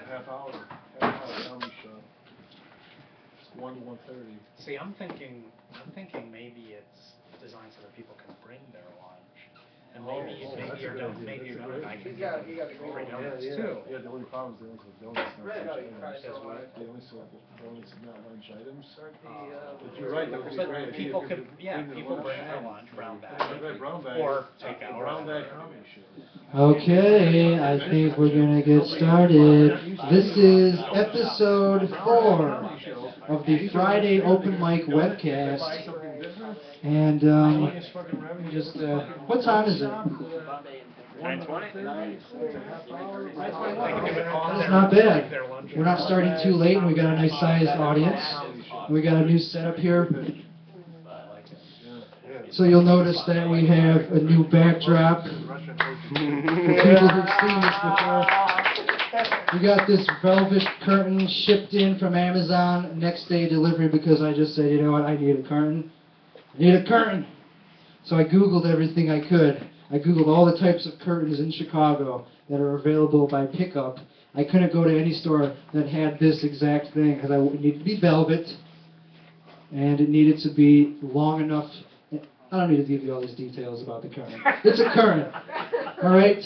Half hour comedy show. It's 1 to 1:30. See, I'm thinking maybe it's designed so that people can bring their lunch, and maybe your donut guy can give them free donuts too. Yeah, the only problem is they only sell donuts, not lunch items. They only sell donuts, not lunch items. But you're right, that would be great. People bring their lunch, brown bag, or take out. Brown bag comedy show. Okay, I think we're gonna get started. This is episode 4 of the Friday Open Mic Webcast. And what time is it? 9:20. That's not bad. We're not starting too late, and we got a nice sized audience. We got a new setup here. So you'll notice that we have a new backdrop. For people who've seen this before, we got this velvet curtain shipped in from Amazon, next day delivery, because I just said, you know what, I need a curtain. I need a curtain. So I Googled everything I could. I Googled all the types of curtains in Chicago that are available by pickup. I couldn't go to any store that had this exact thing, because it needed to be velvet, and it needed to be long enough. I don't need to give you all these details about the curtain. It's a curtain, all right?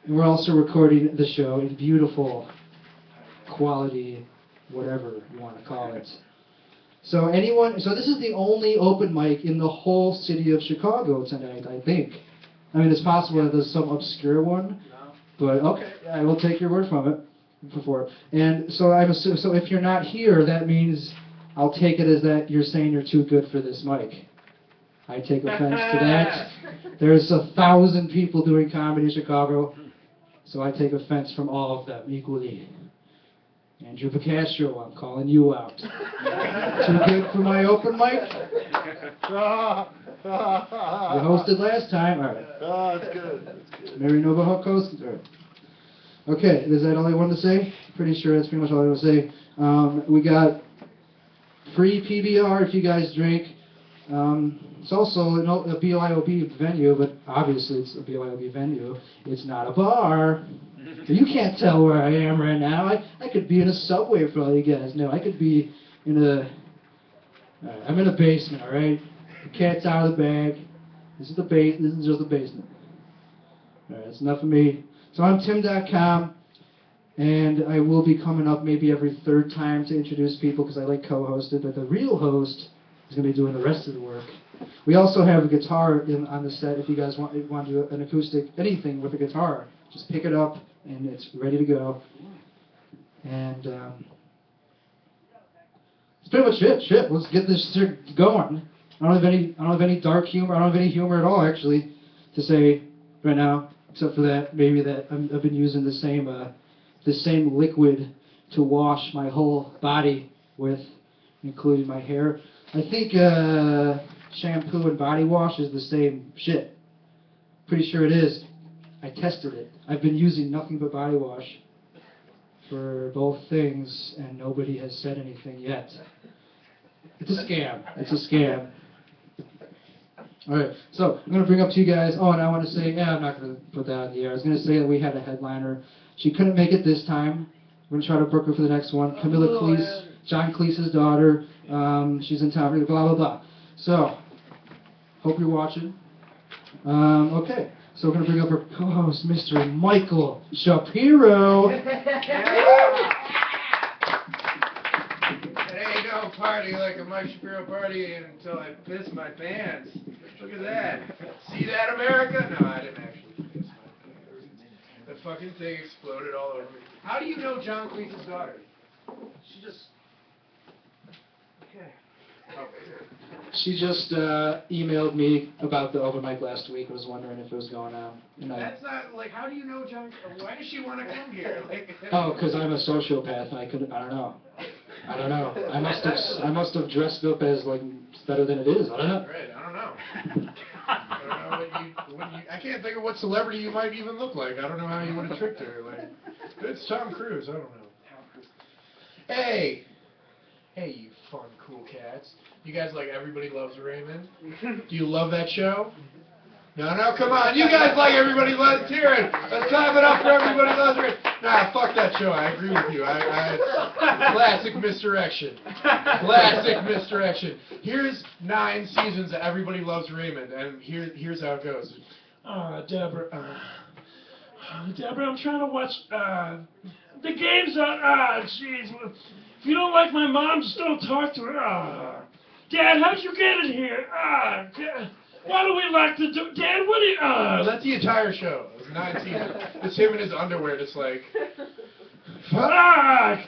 And we're also recording the show in beautiful quality, whatever you want to call it. So this is the only open mic in the whole city of Chicago tonight, I think. I mean, it's possible that there's some obscure one, but okay, I will take your word from it. And so so if you're not here, that means I'll take it as that you're saying you're too good for this mic. I take offense to that. There's 1,000 people doing comedy in Chicago, so I take offense from all of them equally. Andrew Picastro, I'm calling you out. Too good for my open mic? You hosted last time? All right. Oh, that's good. Mary Nova hosted? All right. Okay, is that all I wanted to say? Pretty sure that's pretty much all I want to say. We got free PBR if you guys drink. It's also a BYOB venue, but obviously it's a BYOB venue. It's not a bar. You can't tell where I am right now. I could be in a subway for all you guys know. I could be in a... I'm in a basement, all right? The cat's out of the bag. This is just the basement. All right, that's enough of me. So I'm Tim.com, and I will be coming up maybe every third time to introduce people because I like co-hosted, but the real host is going to be doing the rest of the work. We also have a guitar on the set if you guys want to do an acoustic, anything with a guitar. Just pick it up, and it's ready to go. And that's pretty much it. Shit, let's get this shit going. I don't have any dark humor. I don't have any humor at all, actually, to say right now, except for that maybe that I've been using the same liquid to wash my whole body with, including my hair. I think shampoo and body wash is the same shit. Pretty sure it is. I tested it. I've been using nothing but body wash for both things, and nobody has said anything yet. It's a scam. It's a scam. Alright, so I'm going to bring up to you guys, and I want to say, I'm not going to put that on the air. I was going to say that we had a headliner. She couldn't make it this time. We're going to try to book her for the next one. Camilla Cleese, John Cleese's daughter. She's in town, blah, blah, blah. So, hope you're watching. Okay, so we're going to bring up our co-host, Mr. Michael Shapiro. There you go, party like a Mike Shapiro party until I piss my pants. Look at that. See that, America? No, I didn't actually piss my pants. The fucking thing exploded all over me. How do you know John Cleese's daughter? She just... Okay. Oh. She just emailed me about the open mic last week. I was wondering if it was going on. That's not, like, how do you know John... Why does she want to come here? Like, oh, because I'm a sociopath. I don't know. I must have dressed up as, like, better than it is. I don't know. Right, I don't know. I don't know I can't think of what celebrity you might even look like. I don't know how you would have tricked her. Like, it's Tom Cruise. I don't know. Hey, you fun, cool cats. You guys like Everybody Loves Raymond? Do you love that show? No, come on. You guys like Everybody Loves Hearing. Let's clap it up for Everybody Loves Hearing. Nah, fuck that show. I agree with you. Classic misdirection. Classic misdirection. Here's 9 seasons of Everybody Loves Raymond, and here's how it goes. Deborah, I'm trying to watch, the game's on, jeez. If you don't like my mom, just don't talk to her. Dad, how'd you get in here? Dad, why do we lock the door? Dad, what do you, That's the entire show. It was 9 seasons. It's him in his underwear, just like, fuck!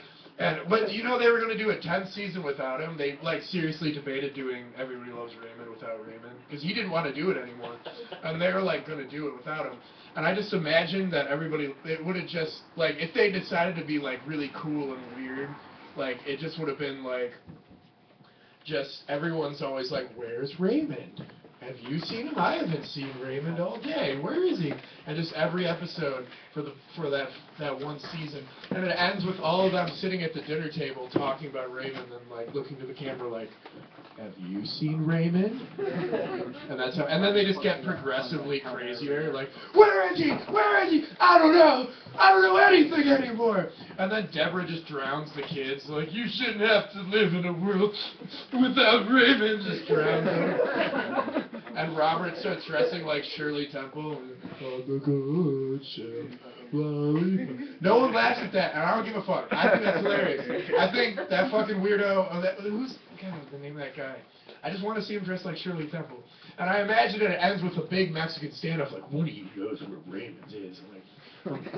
But you know they were going to do a 10th season without him. They like seriously debated doing Everybody Loves Raymond without Raymond because he didn't want to do it anymore, and they were like going to do it without him. And I just imagine that it would have just like if they decided to be like really cool and weird, like it just would have been like just everyone's always like, where's Raymond? Have you seen him? I haven't seen Raymond all day. Where is he? And just every episode for that one season. And it ends with all of them sitting at the dinner table talking about Raymond and like looking to the camera like, have you seen Raymond? And that's how, and then they just get progressively crazier, like, where is he? Where is he? I don't know anything anymore. And then Deborah just drowns the kids, like, you shouldn't have to live in a world without Raymond. Just drowns them. And Robert starts dressing like Shirley Temple. No one laughs at that, and I don't give a fuck. I think that's hilarious. I think that fucking weirdo, who's the name of that guy? I just want to see him dressed like Shirley Temple. And I imagine that it ends with a big Mexican standoff, like, one of you knows where Raymond is. I'm like,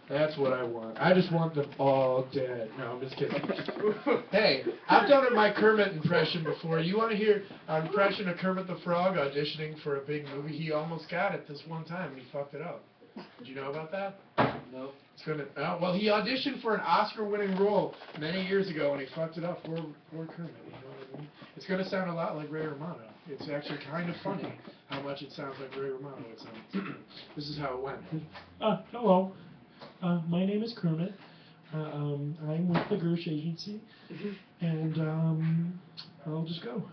that's what I want. I just want them all dead. No, I'm just kidding. Hey, I've done my Kermit impression before. You want to hear an impression of Kermit the Frog auditioning for a big movie? He almost got it this one time, and he fucked it up. Did you know about that? No. It's gonna. Well, he auditioned for an Oscar-winning role many years ago, and he fucked it up for Kermit. You know what I mean? It's gonna sound a lot like Ray Romano. It's actually kind of funny how much it sounds like Ray Romano. This is how it went. Hello. My name is Kermit. I'm with the Gersh Agency, and I'll just go.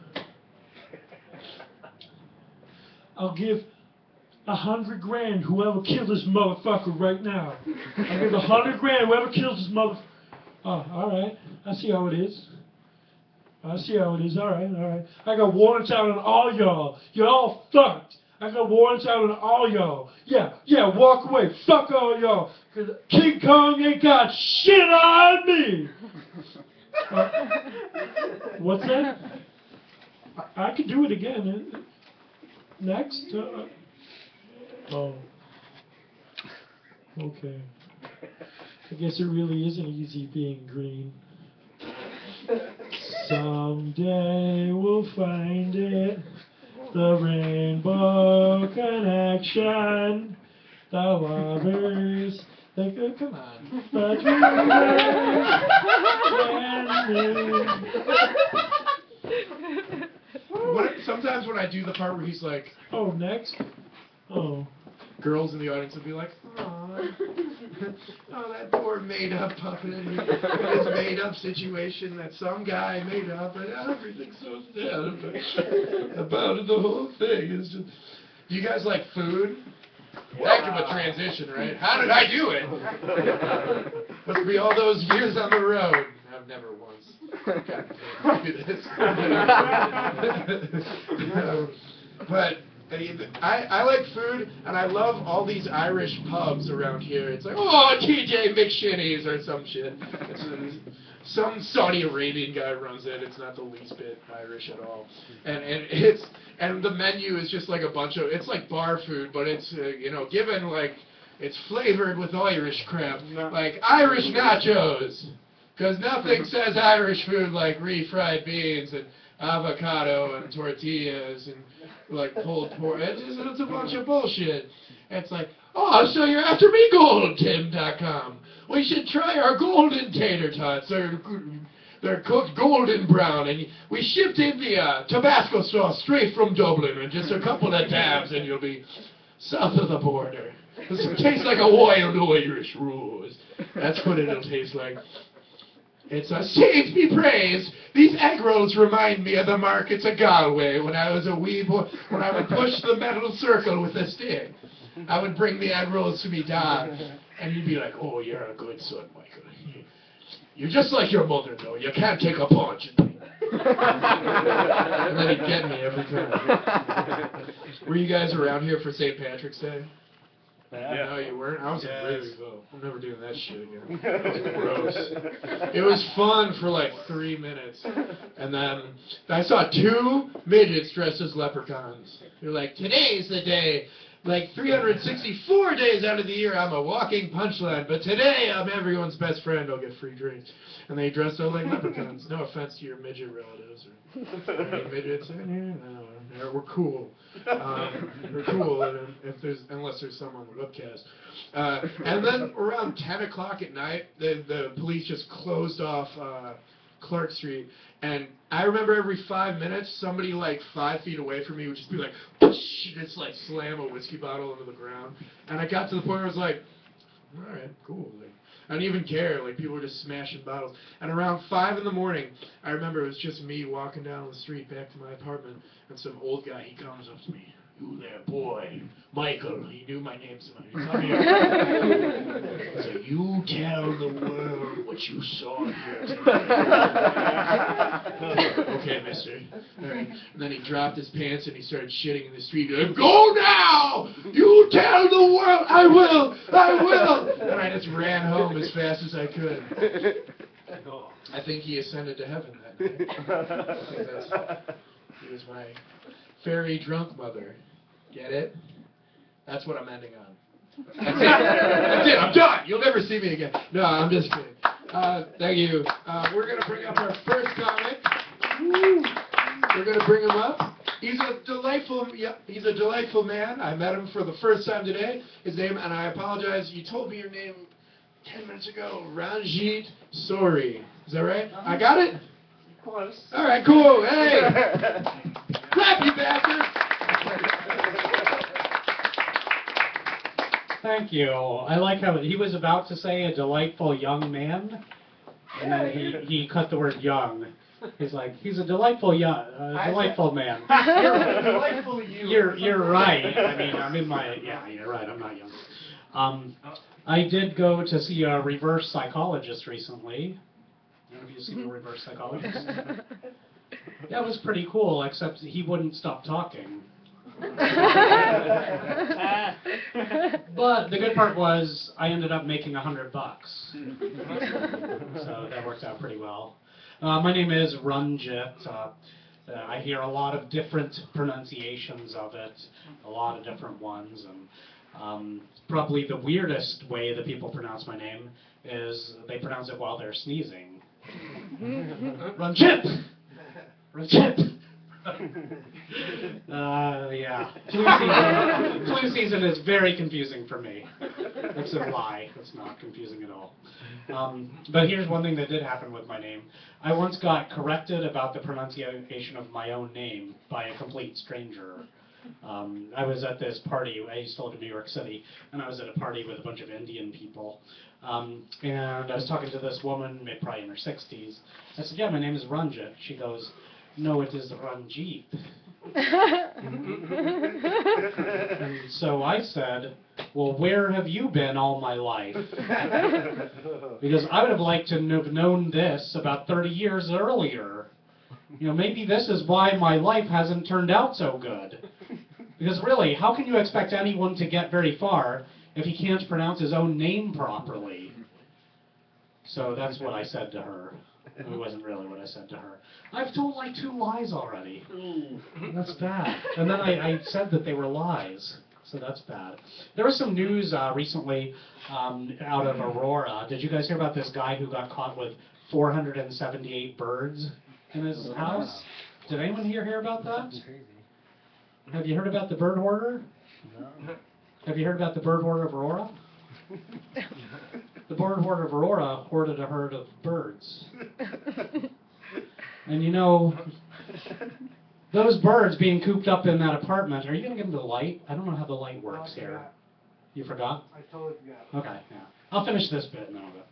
I'll give $100,000 whoever killed this motherfucker right now. I'll give $100,000 whoever kills this motherfucker. Oh, all right. I see how it is. All right. I got warrants out on all y'all. You're all fucked. I got warrants out on all y'all. Yeah, walk away. Fuck all y'all. Because King Kong ain't got shit on me. What's that? I could do it again. Next? Oh. Okay. I guess it really isn't easy being green. Someday we'll find it. The rainbow connection, the lovers, come on, the dreamers, Sometimes when I do the part where he's like, oh, next? Oh. Girls in the audience will be like, oh, that poor made-up puppet in this made-up situation that some guy made up, and everything's so sad about it. The whole thing is just. Do you guys like food? Heck of a transition, right? How did I do it? Must be all those years on the road. I've never once gotten to do this. But I like food, and I love all these Irish pubs around here. It's like, oh, TJ McShinny's or some shit. Some Saudi Arabian guy runs it. It's not the least bit Irish at all. And the menu is just like a bunch of, it's like bar food, but it's, given like, it's flavored with Irish crap. Like Irish nachos. Because nothing says Irish food like refried beans and avocado and tortillas and like pulled pork. It's a bunch of bullshit. It's like, oh, so you're after me, GoldenTim.com. We should try our golden tater tots. They're cooked golden brown, and we shipped in the Tabasco sauce straight from Dublin, and just a couple of dabs, and you'll be south of the border. It tastes like a wild Irish rose. That's what it'll taste like. It's a saints be praised. These egg rolls remind me of the markets of Galway when I was a wee boy, when I would push the metal circle with a stick. I would bring the egg rolls to me dad, and he'd be like, oh, you're a good son, Michael. You're just like your mother, though. You can't take a punch. And then he'd get me every time. Were you guys around here for St. Patrick's Day? Yeah. No, you weren't? I was in Riverdale. I'm never doing that shit again. That was gross. It was fun for like 3 minutes. And then I saw 2 midgets dressed as leprechauns. They're like, today's the day. Like 364 days out of the year, I'm a walking punchline. But today, I'm everyone's best friend. I'll get free drinks. And they dressed up like leprechauns. No offense to your midget relatives or any midgets. No, we're cool. We're cool unless there's some on the webcast. And then around 10 o'clock at night, the police just closed off Clark Street. And I remember every 5 minutes, somebody like 5 feet away from me would just be like, just like slam a whiskey bottle into the ground. And I got to the point where I was like, all right, cool. Like, I didn't even care. Like, people were just smashing bottles. And around 5 in the morning, I remember it was just me walking down the street back to my apartment, and some old guy, he comes up to me. You there, boy. Michael. He knew my name. So come here. So you tell the world what you saw here today. Okay, mister. All right. And then he dropped his pants and he started shitting in the street. He goes, go now! You tell the world! I will! I will! And I just ran home as fast as I could. I think he ascended to heaven that night. He was my very drunk mother. Get it? That's what I'm ending on. That's it. That's it. I'm done. You'll never see me again. No, I'm just kidding. Thank you. We're going to bring up our first comic. We're going to bring him up. He's a delightful man. I met him for the first time today. His name, and I apologize, you told me your name 10 minutes ago. Ranjit Sori. Is that right? I got it? Close. All right, cool. Hey! Clap, you bastards! Thank you. I like how he was about to say a delightful young man, and then he cut the word young. He's like, he's a delightful delightful man. You're a delightful you. You're right. I mean, I'm in my, yeah, you're right. I'm not young. I did go to see a reverse psychologist recently. Have you seen a reverse psychologist? That was pretty cool, except he wouldn't stop talking. But the good part was I ended up making $100. So that worked out pretty well. My name is Ranjit. I hear a lot of different pronunciations of it, a lot of different ones, and probably the weirdest way that people pronounce my name is they pronounce it while they're sneezing. Ranjit! Ranjit! Yeah. Flu season is very confusing for me. It's a lie. It's not confusing at all. But here's one thing that did happen with my name. I once got corrected about the pronunciation of my own name by a complete stranger. I was at this party. I used to live in New York City, and I was at a party with a bunch of Indian people. And I was talking to this woman, maybe probably in her 60s. I said, yeah, my name is Ranjit. She goes, no, it is Ranjit. And so I said, well, where have you been all my life? Because I would have liked to have known this about 30 years earlier. You know, maybe this is why my life hasn't turned out so good. Because really, how can you expect anyone to get very far if he can't pronounce his own name properly? So that's what I said to her. It wasn't really what I said to her. I've told like 2 lies already. That's bad. And then I said that they were lies. So that's bad. There was some news recently out of Aurora. Did you guys hear about this guy who got caught with 478 birds in his house? Did anyone here hear about that? Have you heard about the bird hoarder? No. Have you heard about the bird hoarder of Aurora? The bird hoarder of Aurora hoarded a herd of birds. And you know, those birds being cooped up in that apartment, are you going to give them the light? I don't know how the light works here. You forgot? I totally forgot. Okay, yeah. I'll finish this bit and then I'll go.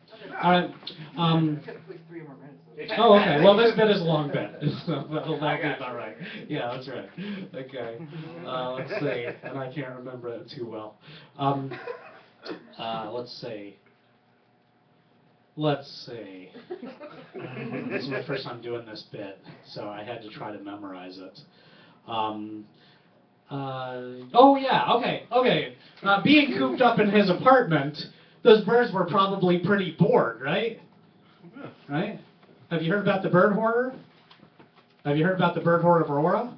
All right. I've got like 3 more minutes. Oh, okay. Well, this bit is a long bit, so that'll be about right. Yeah, that's right. Okay. Let's see. And I can't remember it too well. Let's see. This is my first time doing this bit, so I had to try to memorize it. Oh yeah, okay. Being cooped up in his apartment, those birds were probably pretty bored, right? Right? Have you heard about the bird hoarder? Have you heard about the bird hoarder of Aurora?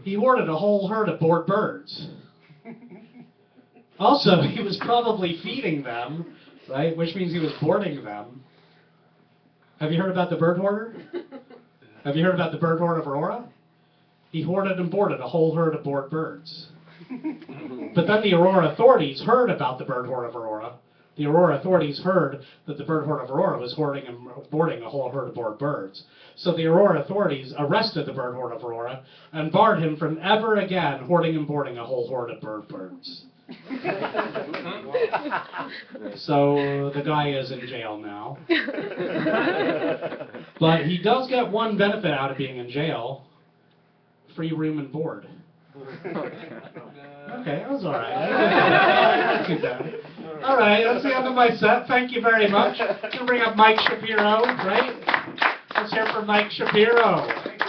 He hoarded a whole herd of bored birds. Also, he was probably feeding them, right? Which means he was boarding them. Have you heard about the bird hoarder? Have you heard about the bird hoarder of Aurora? He hoarded and boarded a whole herd of bored birds. But then the Aurora authorities heard about the bird hoarder of Aurora. The Aurora authorities heard that the bird hoarder of Aurora was hoarding and boarding a whole herd of bored birds. So the Aurora authorities arrested the bird hoarder of Aurora and barred him from ever again hoarding and boarding a whole horde of birds. So the guy is in jail now. But he does get one benefit out of being in jail. Free room and board. Okay, that was alright. Not too bad. Alright, that's the end of my set. Thank you very much. I'm going to bring up Mike Shapiro, right? Let's hear from Mike Shapiro. Thank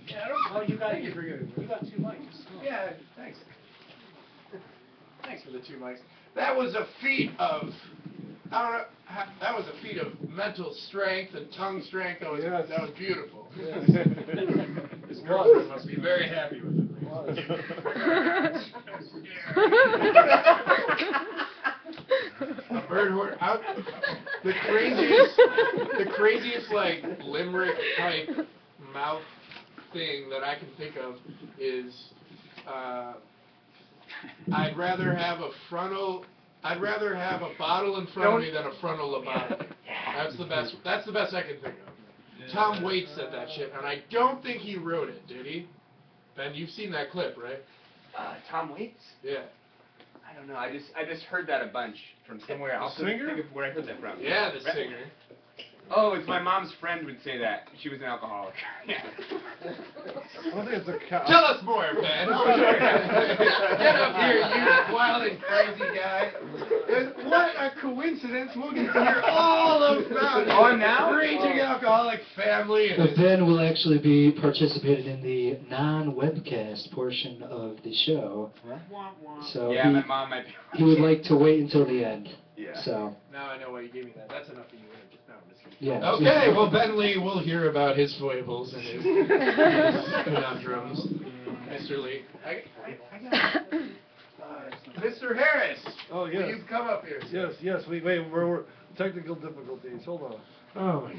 you. Oh, you got 2 mics. Yeah, thanks. Thanks for the 2 mics. That was a feat of, I don't know, that was a feat of mental strength and tongue strength. That was beautiful. This girlfriend must be very happy with it. A bird hoarder. The craziest like limerick type mouth thing that I can think of is I'd rather have a bottle in front of me than a frontal lobotomy. That's the best I can think of. Tom Waits said that shit, and I don't think he wrote it, did he? Ben, you've seen that clip, right? Tom Waits? Yeah. I don't know. I just heard that a bunch from somewhere. I'll think of where I heard that from. Yeah, the singer. Oh, it's my mom's friend would say that. She was an alcoholic. Yeah. I don't think it's a cow. Tell us more, Ben. Get up here, you wild and crazy guy. What a coincidence. We'll get to hear all about it. Oh, now? Raging alcoholic family. And Ben will actually be participating in the non-webcast portion of the show. So Yeah, my mom might be. he would like to wait until the end. Yeah. So, Now I know why you gave me that. That's enough for you. No, I'm just kidding. yeah. Okay, well, Ben Lee, we'll hear about his foibles and his conundrums. Mr. Lee. I got Mr. Harris. Oh, yes. Will you come up here? Yes, we're technical difficulties. Hold on. Oh.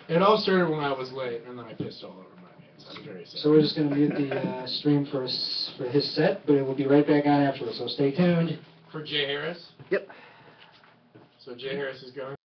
It all started when I was late, and then I pissed all over my hands. I'm very sorry. So we're just going to mute the stream for his set, but it will be right back on afterwards, so stay tuned. For Jay Harris? Yep. So Jay Harris is going?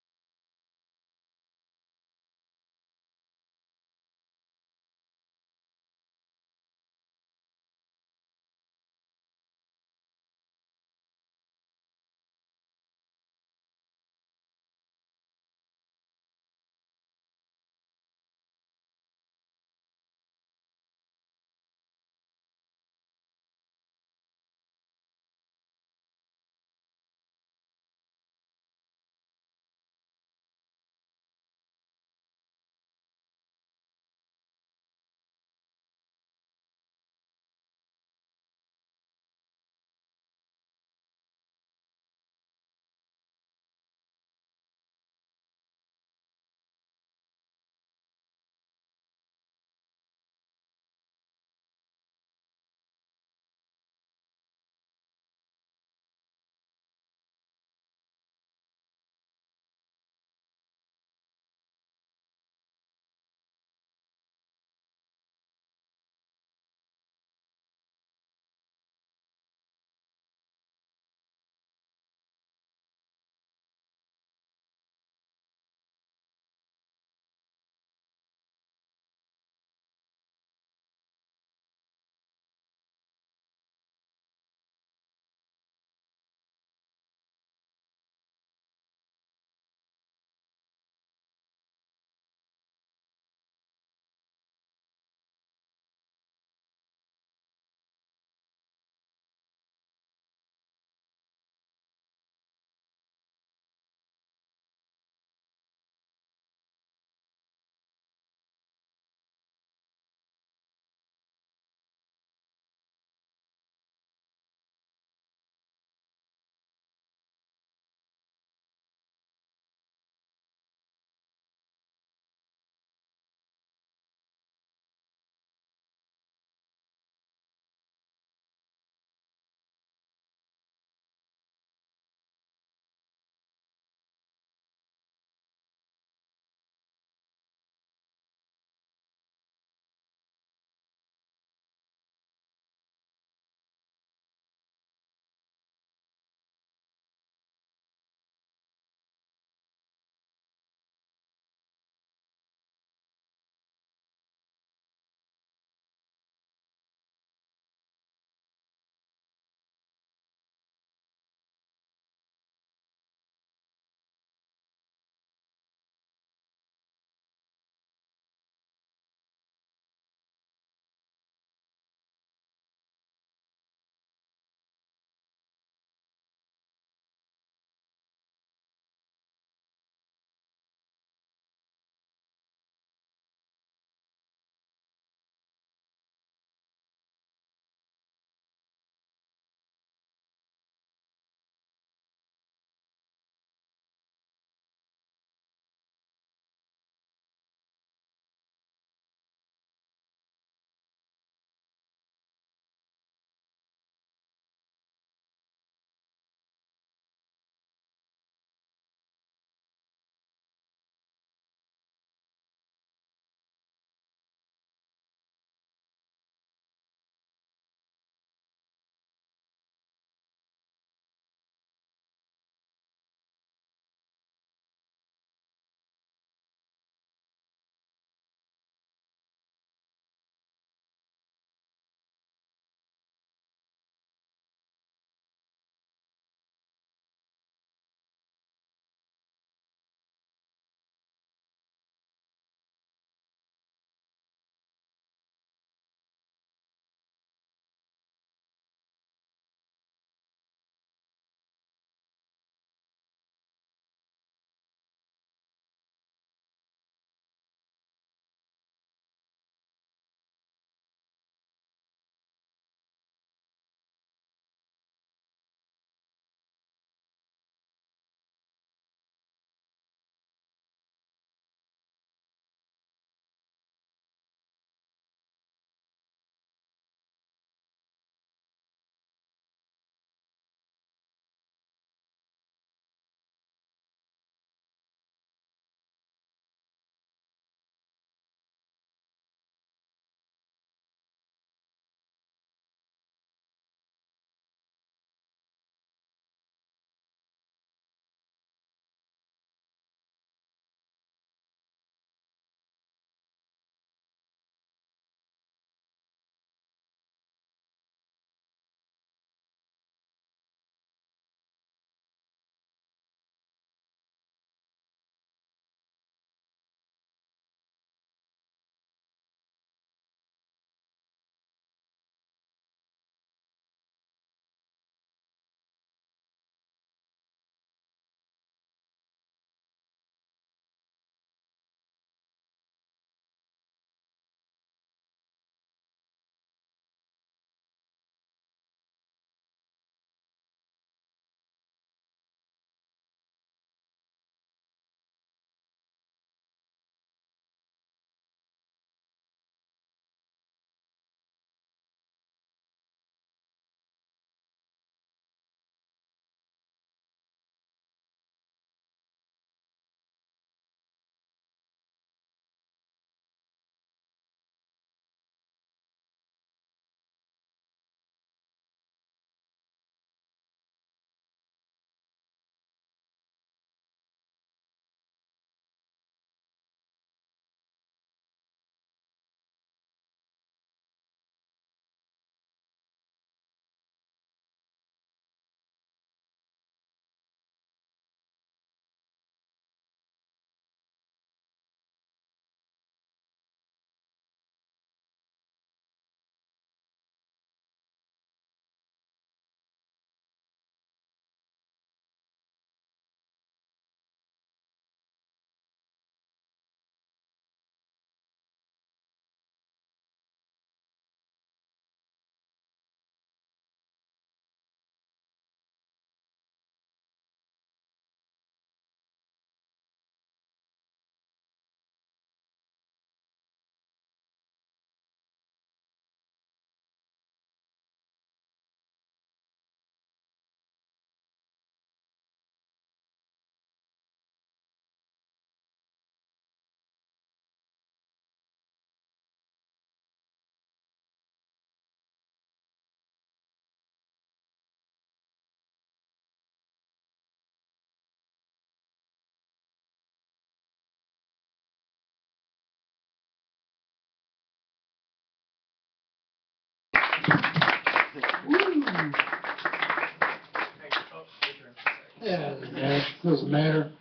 Yeah, doesn't matter.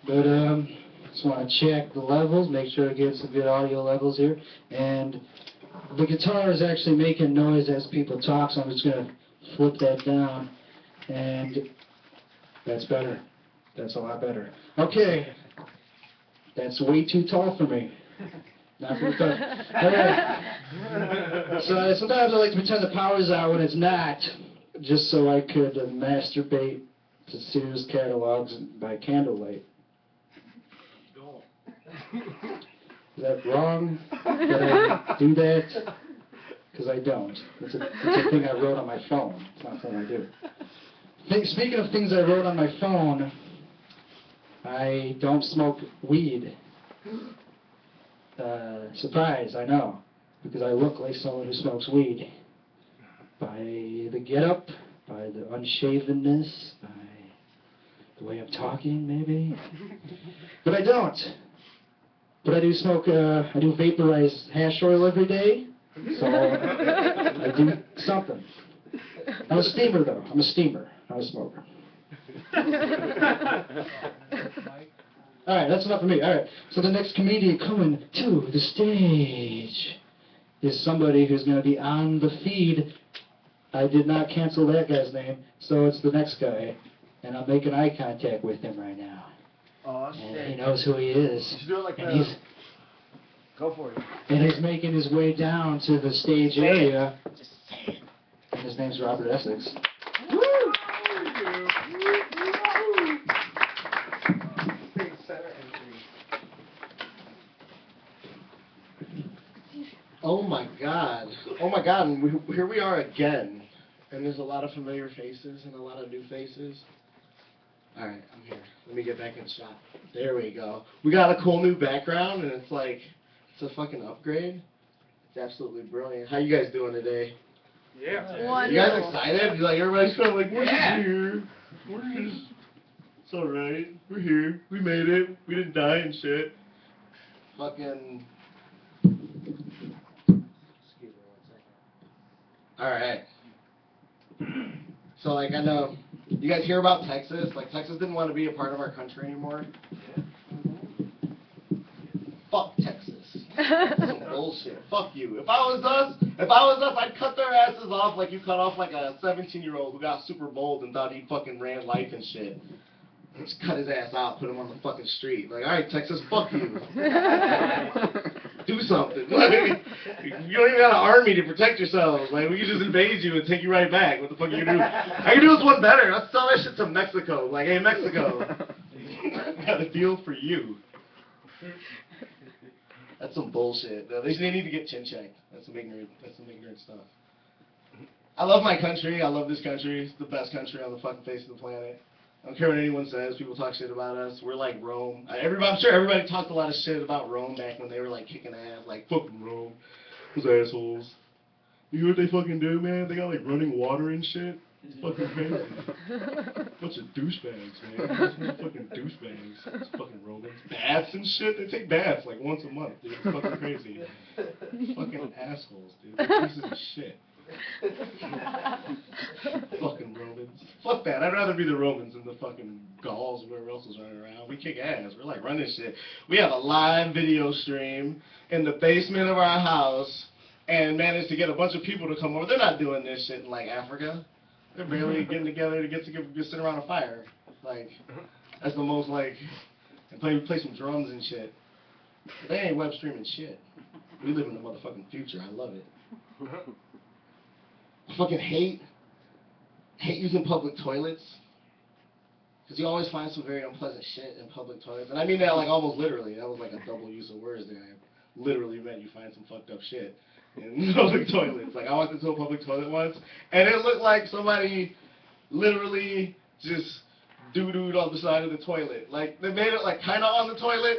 But just want to check the levels, make sure it gets some good audio levels here. And the guitar is actually making noise as people talk, so I'm just going to flip that down. And that's better. That's a lot better. Okay. That's way too tall for me. Not for the tall. Alright. So sometimes I like to pretend the power's out when it's not, just so I could masturbate to Sears catalogs by candlelight. Is that wrong? Did I do that? Because I don't. It's a thing I wrote on my phone. It's not something I do. Speaking of things I wrote on my phone, I don't smoke weed. Surprise, I know. Because I look like someone who smokes weed. By the get-up, by the unshavenness, by the way I'm talking, maybe. But I don't. But I do smoke, I do vaporize hash oil every day. So I do something. I'm a steamer, though. I'm a steamer, not a smoker. Alright, that's enough for me. Alright, so the next comedian coming to the stage is somebody who's going to be on the feed. I did not cancel that guy's name, so it's the next guy. And I'm making eye contact with him right now. Oh, And he knows who he is. You should do it like and that. he's Go for it. And he's making his way down to the stage area. And his name's Robert Essex. Oh my God. Oh my God, and here we are again. And there's a lot of familiar faces and a lot of new faces. Alright, I'm here. Let me get back in shot. There we go. We got a cool new background, and it's like, it's a fucking upgrade. It's absolutely brilliant. How you guys doing today? Yeah. You guys excited? Like, everybody's kind of like, we're just here. We're just, it's alright. We're here. We made it. We didn't die and shit. Fucking... Alright. So, like, I know, you guys hear about Texas? Like, Texas didn't want to be a part of our country anymore. Fuck Texas. Some bullshit. Fuck you. If I was us, I'd cut their asses off like you cut off like a 17-year-old who got super bold and thought he fucking ran life and shit. Just cut his ass out, put him on the fucking street. Like, alright, Texas, fuck you. Do something. Like, you don't even got an army to protect yourselves. Like, we can just invade you and take you right back. What the fuck are you gonna do? I can do this one better. Let's sell that shit to Mexico. Like, hey, Mexico, got a deal for you. That's some bullshit. They need to get chin checked. That's some ignorant stuff. I love my country. I love this country. It's the best country on the fucking face of the planet. I don't care what anyone says. People talk shit about us. We're like Rome. I'm sure everybody talked a lot of shit about Rome back when they were like kicking ass. Like, fucking Rome. Those assholes. You hear what they fucking do, man? They got like running water and shit. It's fucking crazy. Bunch of douchebags, man. Fucking douchebags. It's fucking Romans. Baths and shit. They take baths like once a month, dude. It's fucking crazy. Fucking assholes, dude. They're pieces of shit. Fucking Romans. Fuck that. I'd rather be the Romans than the fucking Gauls or whoever else was running around. We kick ass. We're like running shit. We have a live video stream in the basement of our house and managed to get a bunch of people to come over. They're not doing this shit in like Africa. They're barely getting together to sit around a fire. Like, that's the most like, and play some drums and shit. But they ain't web streaming shit. We live in the motherfucking future. I love it. I fucking hate using public toilets. Because you always find some very unpleasant shit in public toilets. And I mean that like almost literally. That was like a double use of words there. I literally meant you find some fucked up shit in public toilets. Like, I walked into a public toilet once, and it looked like somebody literally just doo-dooed on the side of the toilet. Like, they made it like kind of on the toilet,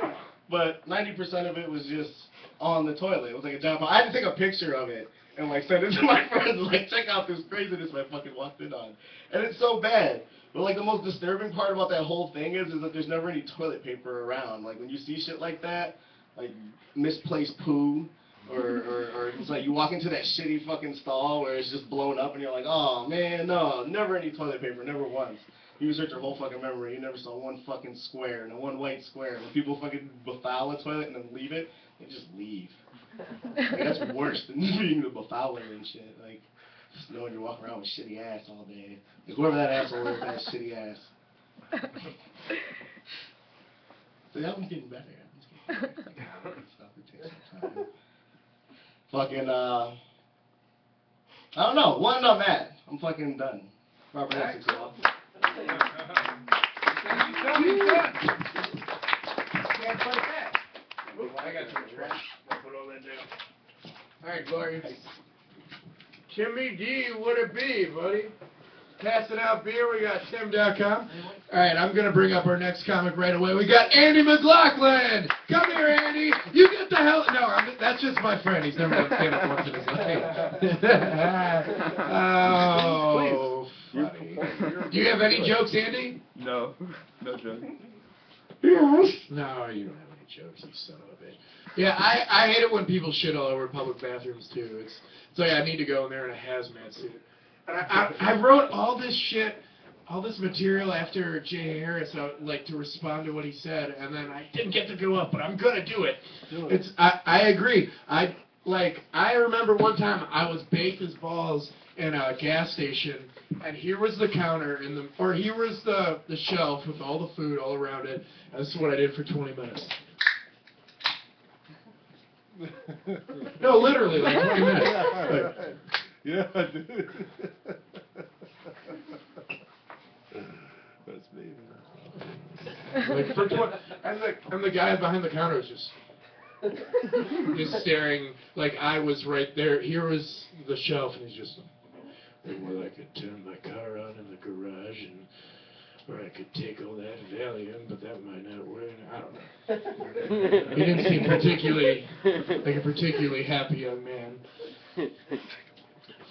but 90% of it was just on the toilet. It was like a giant pile. I had to take a picture of it and like send it to my friends, like, check out this craziness I fucking walked in on. And it's so bad. But like the most disturbing part about that whole thing is that there's never any toilet paper around. Like when you see shit like that, like misplaced poo, Or it's like you walk into that shitty fucking stall where it's just blown up and you're like, oh man, no, never any toilet paper, never once. You search your whole fucking memory, you never saw one fucking square, no one white square. When people fucking befoul a toilet and then leave it, they just leave. Like, that's worse than being the befouler and shit. Like, just knowing you're walking around with shitty ass all day. Like, whoever that asshole is, that shitty ass. So that one's getting better. Stop, it takes some time. Fucking, I don't know. One on that. I'm fucking done. Robert Essex, y'all. I got some trash. I'll put all that down. Alright, Glorious. Timmy D, what it be, buddy? Passing out beer, we got Tim.com. Alright, I'm gonna bring up our next comic right away. We got Andy McLaughlin! Come here, Andy! You get the hell... No, that's just my friend. He's never done stand-up once in his life. Oh, funny. Do you have any jokes, Andy? No, no joke. No, you don't have any jokes, you son of a bitch. Yeah, I hate it when people shit all over public bathrooms, too. It's like I need to go in there in a hazmat suit. And I wrote all this shit, all this material after Jay Harris, like, to respond to what he said, and then I didn't get to go up, but I'm gonna do it. I agree. I remember one time I was baked as balls in a gas station, and here was the counter, here was the shelf with all the food all around it, and this is what I did for 20 minutes. No, literally, like 20 minutes. Yeah, dude. That's me. Like for 20, and the guy behind the counter was just staring, like I was right there. Here was the shelf, and he's just, well, I could turn my car on in the garage, or I could take all that Valium, but that might not work. I don't know. He didn't seem like a particularly happy young man.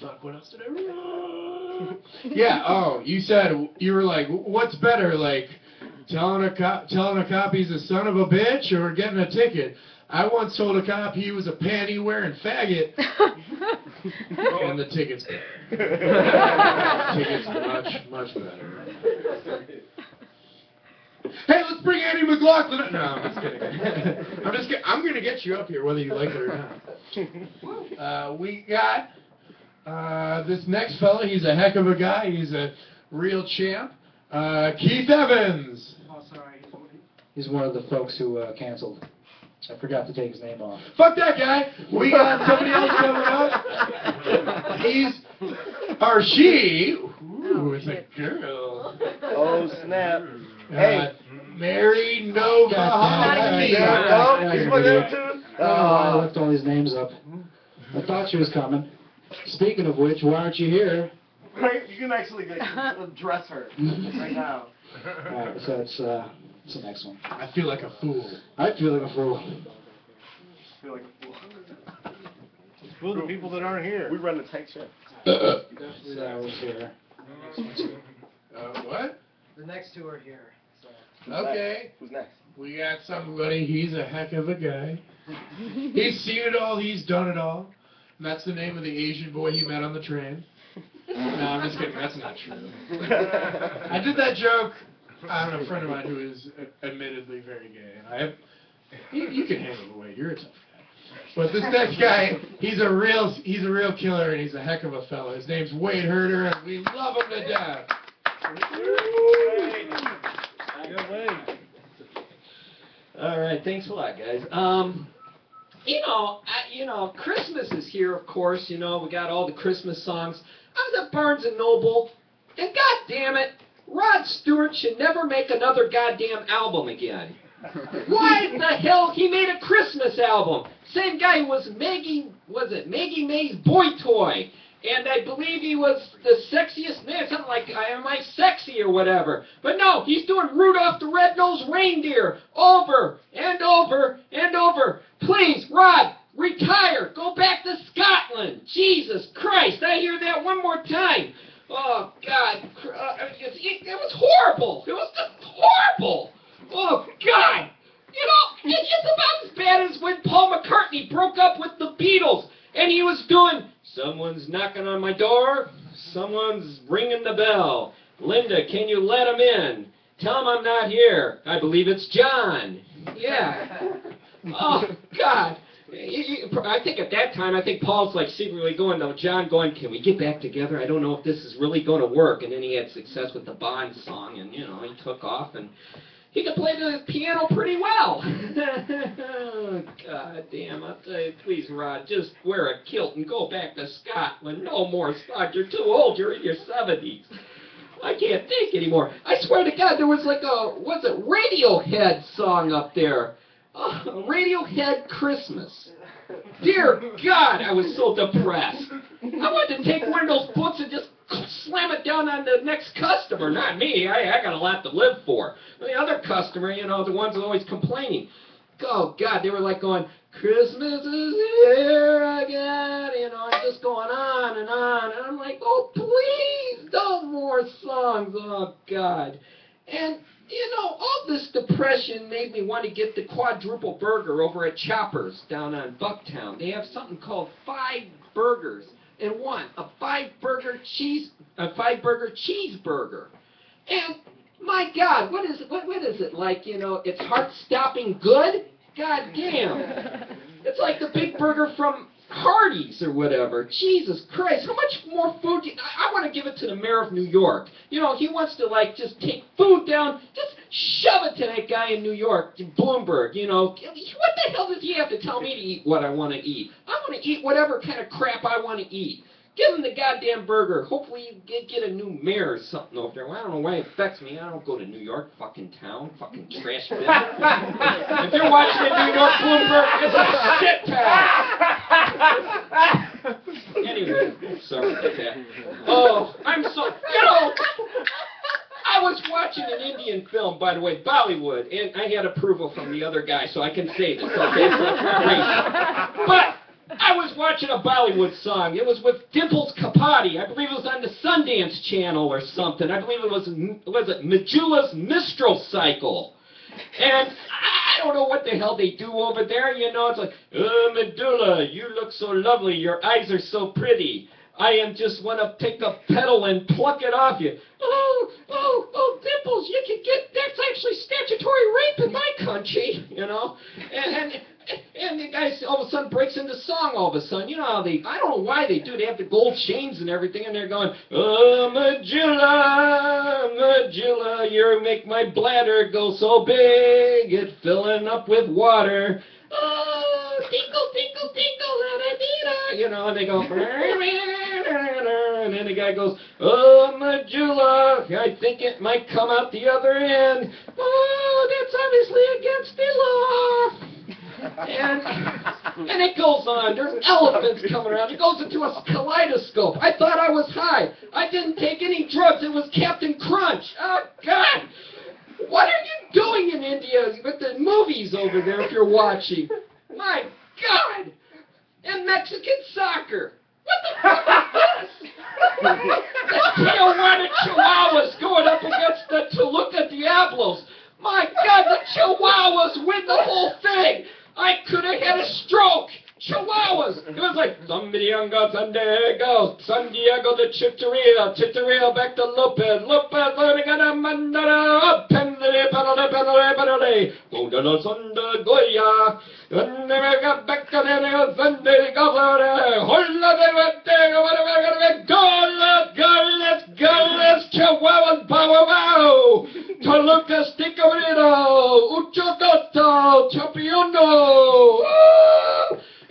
Fuck, what else did I write? Yeah, oh, you were like, what's better, like, telling a cop he's a son of a bitch or getting a ticket? I once told a cop he was a panty-wearing faggot, and the ticket's better. Ticket's much better. Hey, let's bring Andy McLaughlin. No, I'm just kidding. I'm gonna get you up here whether you like it or not. We got this next fella. He's a heck of a guy. He's a real champ. Keith Evans. Oh, sorry. He's one of the folks who canceled. I forgot to take his name off. Fuck that guy. We got somebody else coming up. He's, or she. Ooh, it's a girl. Oh, snap. Hey. Mary Nova. I left all these names up. I thought she was coming. Speaking of which, why aren't you here? Right, you can actually dress her right now. Alright, so it's the next one. I feel like a fool. I feel like a fool. I feel like a fool. Fool the people that aren't here. We run the tight ship. So I was here. What? The next two are here. So. Okay. Who's next? We got somebody, he's a heck of a guy. He's seen it all, he's done it all. And that's the name of the Asian boy he met on the train. No, I'm just kidding, that's not true. I did that joke on a friend of mine who is admittedly very gay. And you can handle the weight, you're a tough guy. But this next guy, he's a real killer and he's a heck of a fella. His name's Wade Herder and we love him to death. All right, thanks a lot, guys. Christmas is here, of course. We got all the Christmas songs. I was at Barnes & Noble, and god damn it, Rod Stewart should never make another goddamn album again. Why the hell he made a Christmas album? Same guy who was Maggie Mae's boy toy. And I believe he was the sexiest man, something like, am I sexy or whatever. But no, he's doing Rudolph the Red-Nosed Reindeer over and over and over. Please, Rod, retire. Go back to Scotland. Jesus Christ, I hear that one more time. Oh, God. It was horrible. It was just horrible. Oh, God. It's about as bad as when Paul McCartney broke up with the Beatles, and he was doing, someone's knocking on my door, someone's ringing the bell. Linda, can you let him in? Tell him I'm not here. I believe it's John. Yeah. Oh, God. I think at that time, I think Paul's like secretly going to John going, can we get back together? I don't know if this is really going to work. And then he had success with the Bond song, and, you know, he took off, and he could play the piano pretty well. God damn, I'll tell you, please, Rod, just wear a kilt and go back to Scotland. No more, Scott, you're too old, you're in your 70s. I can't think anymore. I swear to God, there was like a, what's it, Radiohead song up there. Radiohead Christmas. Dear God, I was so depressed. I wanted to take one of those books and just slam it down on the next customer. Not me. I got a lot to live for. The other customer, you know, the ones that are always complaining. Oh, God, they were like going, Christmas is here again, you know, and just going on and on. And I'm like, oh, please, no more songs. Oh, God. And, you know, all this depression made me want to get the quadruple burger over at Chopper's down on Bucktown. They have something called 5 burgers in one. A 5-burger cheeseburger. And, my God, what is it like, you know, it's heart-stopping good? God damn. It's like the big burger from Hardee's or whatever. Jesus Christ, how much more food do you, I want to give it to the mayor of New York. You know, he wants to, like, just take food down, just shove it to that guy in New York, Bloomberg, you know. What the hell does he have to tell me to eat what I want to eat? I want to eat whatever kind of crap I want to eat. Give him the goddamn burger. Hopefully you get a new mayor or something over there. Well, I don't know why it affects me. I don't go to New York, fucking town, fucking trash bin. If you're watching in New York, Bloomberg, it's a shit town. Anyway, sorry about that. Oh, I'm so, you know, I was watching an Indian film, by the way, Bollywood, and I had approval from the other guy, so I can say this, okay? So it's not racist. But I was watching a Bollywood song. It was with Dimples Kapadi. I believe it was on the Sundance Channel or something. I believe it was it Majula's Mistral Cycle. And I don't know what the hell they do over there. You know, it's like, oh, Medulla, you look so lovely. Your eyes are so pretty. I just want to take a petal and pluck it off you. Oh, Dimples, you can get, that's actually statutory rape in my country, you know. And the guy all of a sudden breaks into song all of a sudden. You know how they, I don't know why they do. They have the gold chains and everything, and they're going, oh, Majilla, you make my bladder go so big, it's filling up with water. Oh, tinkle, tinkle, tinkle, la-da-dee-da. You know, and they go, and then the guy goes, oh, Majula, I think it might come out the other end. Oh, that's obviously against the law. And it goes on. There's elephants coming around. It goes into a kaleidoscope. I thought I was high. I didn't take any drugs. It was Captain Crunch. Oh, God. What are you doing in India with the movies over there if you're watching? My God. And Mexican soccer. What the fuck is this? The Tijuana Chihuahuas going up against the Toluca Diablos. My God, the Chihuahuas win the whole thing. I could have had a stroke. Chihuahuas. It was like, San Diego, San Diego to Chicharito back to Lopez, Lopez, Mandara, Pendere, Pedale, Gondolo, Sonda, Goya, and never got back to the Sunday, Hola, let's Chihuahuas, power, wow, Toluca, Sticabrito, Ucho Dosto, Champiano.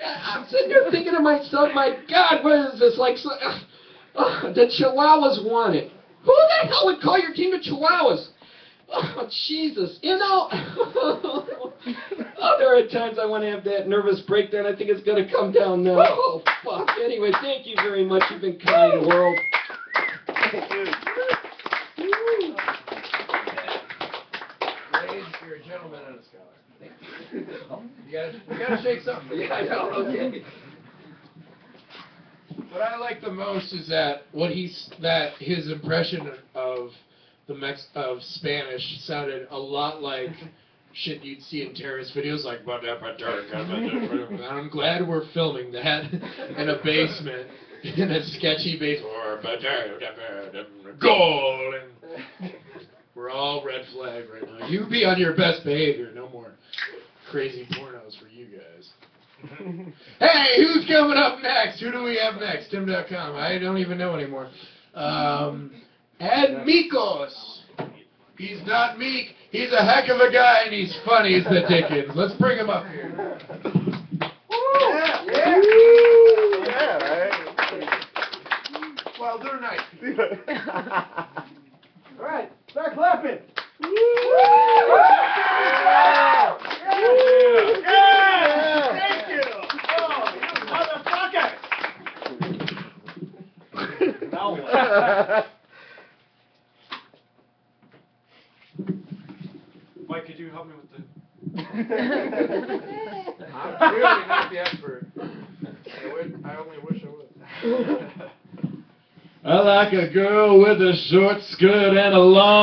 I'm sitting there thinking to myself, my God, what is this? Like, the Chihuahuas won it. Who the hell would call your team the Chihuahuas? Oh, Jesus. You know, there are times I want to have that nervous breakdown. I think it's going to come down now. Oh, fuck. Anyway, thank you very much. You've been kind, world. You're a gentleman and a scholar. We gotta shake something. Yeah, I know, okay. What I like the most is that his impression of Spanish sounded a lot like shit you'd see in terrorist videos like I'm glad we're filming that in a basement, in a sketchy basement. Goal! And we're all red flag right now. You be on your best behavior. No more crazy pornos for you guys. Hey, who's coming up next? Who do we have next? Tim.com. I don't even know anymore. Ed Mikos. He's not meek. He's a heck of a guy, and he's funny as the dickens. Let's bring him up here. Yeah, right. Well, they're nice. All right, start clapping. Thank you. Oh, you motherfucker. Now what? Mike, could you help me with the... I'm clearly not the expert. I only wish I would. I like a girl with a short skirt and a long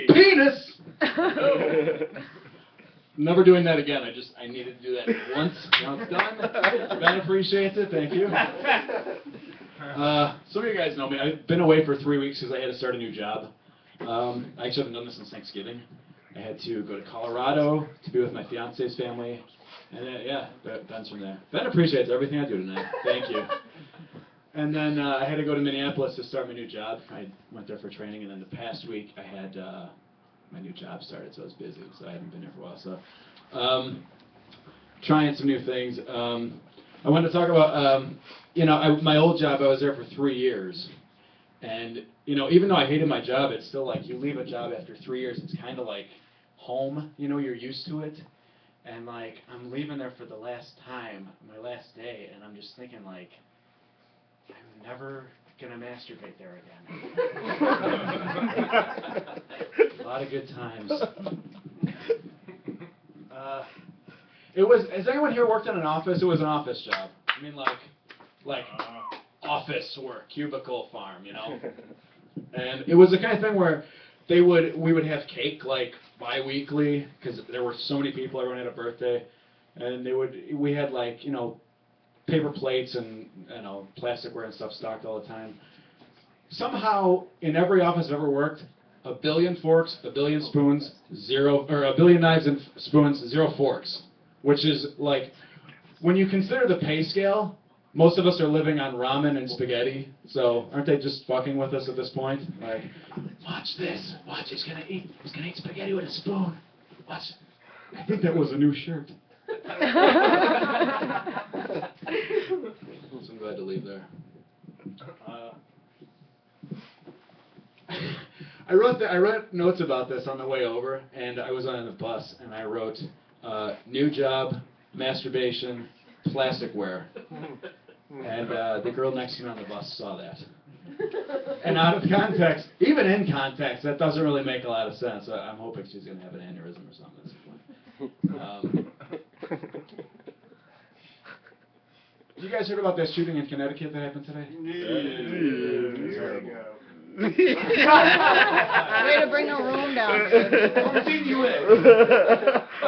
penis. Never doing that again. I needed to do that once. Now it's done. Ben appreciates it. Thank you. Some of you guys know me. I've been away for 3 weeks because I had to start a new job. I actually haven't done this since Thanksgiving. I had to go to Colorado to be with my fiance's family. And yeah, Ben's from there. Ben appreciates everything I do tonight. Thank you. And then I had to go to Minneapolis to start my new job. I went there for training, and then the past week I had my new job started, so I was busy. So I haven't been here for a while. So trying some new things. I wanted to talk about, my old job. I was there for 3 years. And, even though I hated my job, it's still like you leave a job after 3 years, it's kind of like home, you're used to it. And, like, I'm leaving there for the last time, my last day, and I'm just thinking, like, I'm never going to masturbate there again. A lot of good times. Has anyone here worked in an office? It was an office job. I mean, like office work, cubicle farm, And it was the kind of thing where we would have cake like bi-weekly because there were so many people. Everyone had a birthday, and we had like paper plates and plasticware and stuff stocked all the time. Somehow, in every office I've ever worked, 1 billion forks, 1 billion spoons, 1 billion knives and spoons, 0 forks, which is like when you consider the pay scale. Most of us are living on ramen and spaghetti, so aren't they just fucking with us at this point? Like, watch this. Watch, he's gonna eat spaghetti with a spoon. Watch. I think that was a new shirt. I'm glad to leave there. I wrote notes about this on the way over, and I was on the bus, and I wrote, new job, masturbation, plasticware. And the girl next to me on the bus saw that. And out of context, even in context, that doesn't really make a lot of sense. I'm hoping she's going to have an aneurysm or something at some point. You guys heard about that shooting in Connecticut that happened today? Way to bring the room down.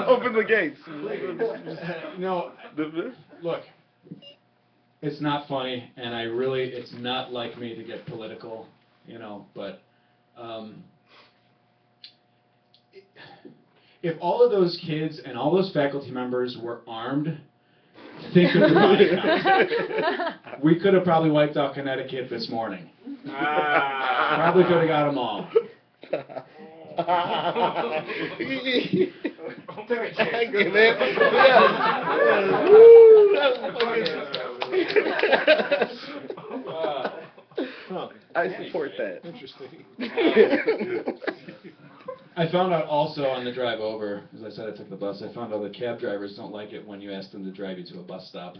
Open the gates. No, look. It's not funny, and it's not like me to get political, but if all of those kids and all those faculty members were armed, think of the body count. We could have probably wiped out Connecticut this morning. Probably could have got them all. I support that. Interesting. I found out also on the drive over, as I said I took the bus, I found out that cab drivers don't like it when you ask them to drive you to a bus stop.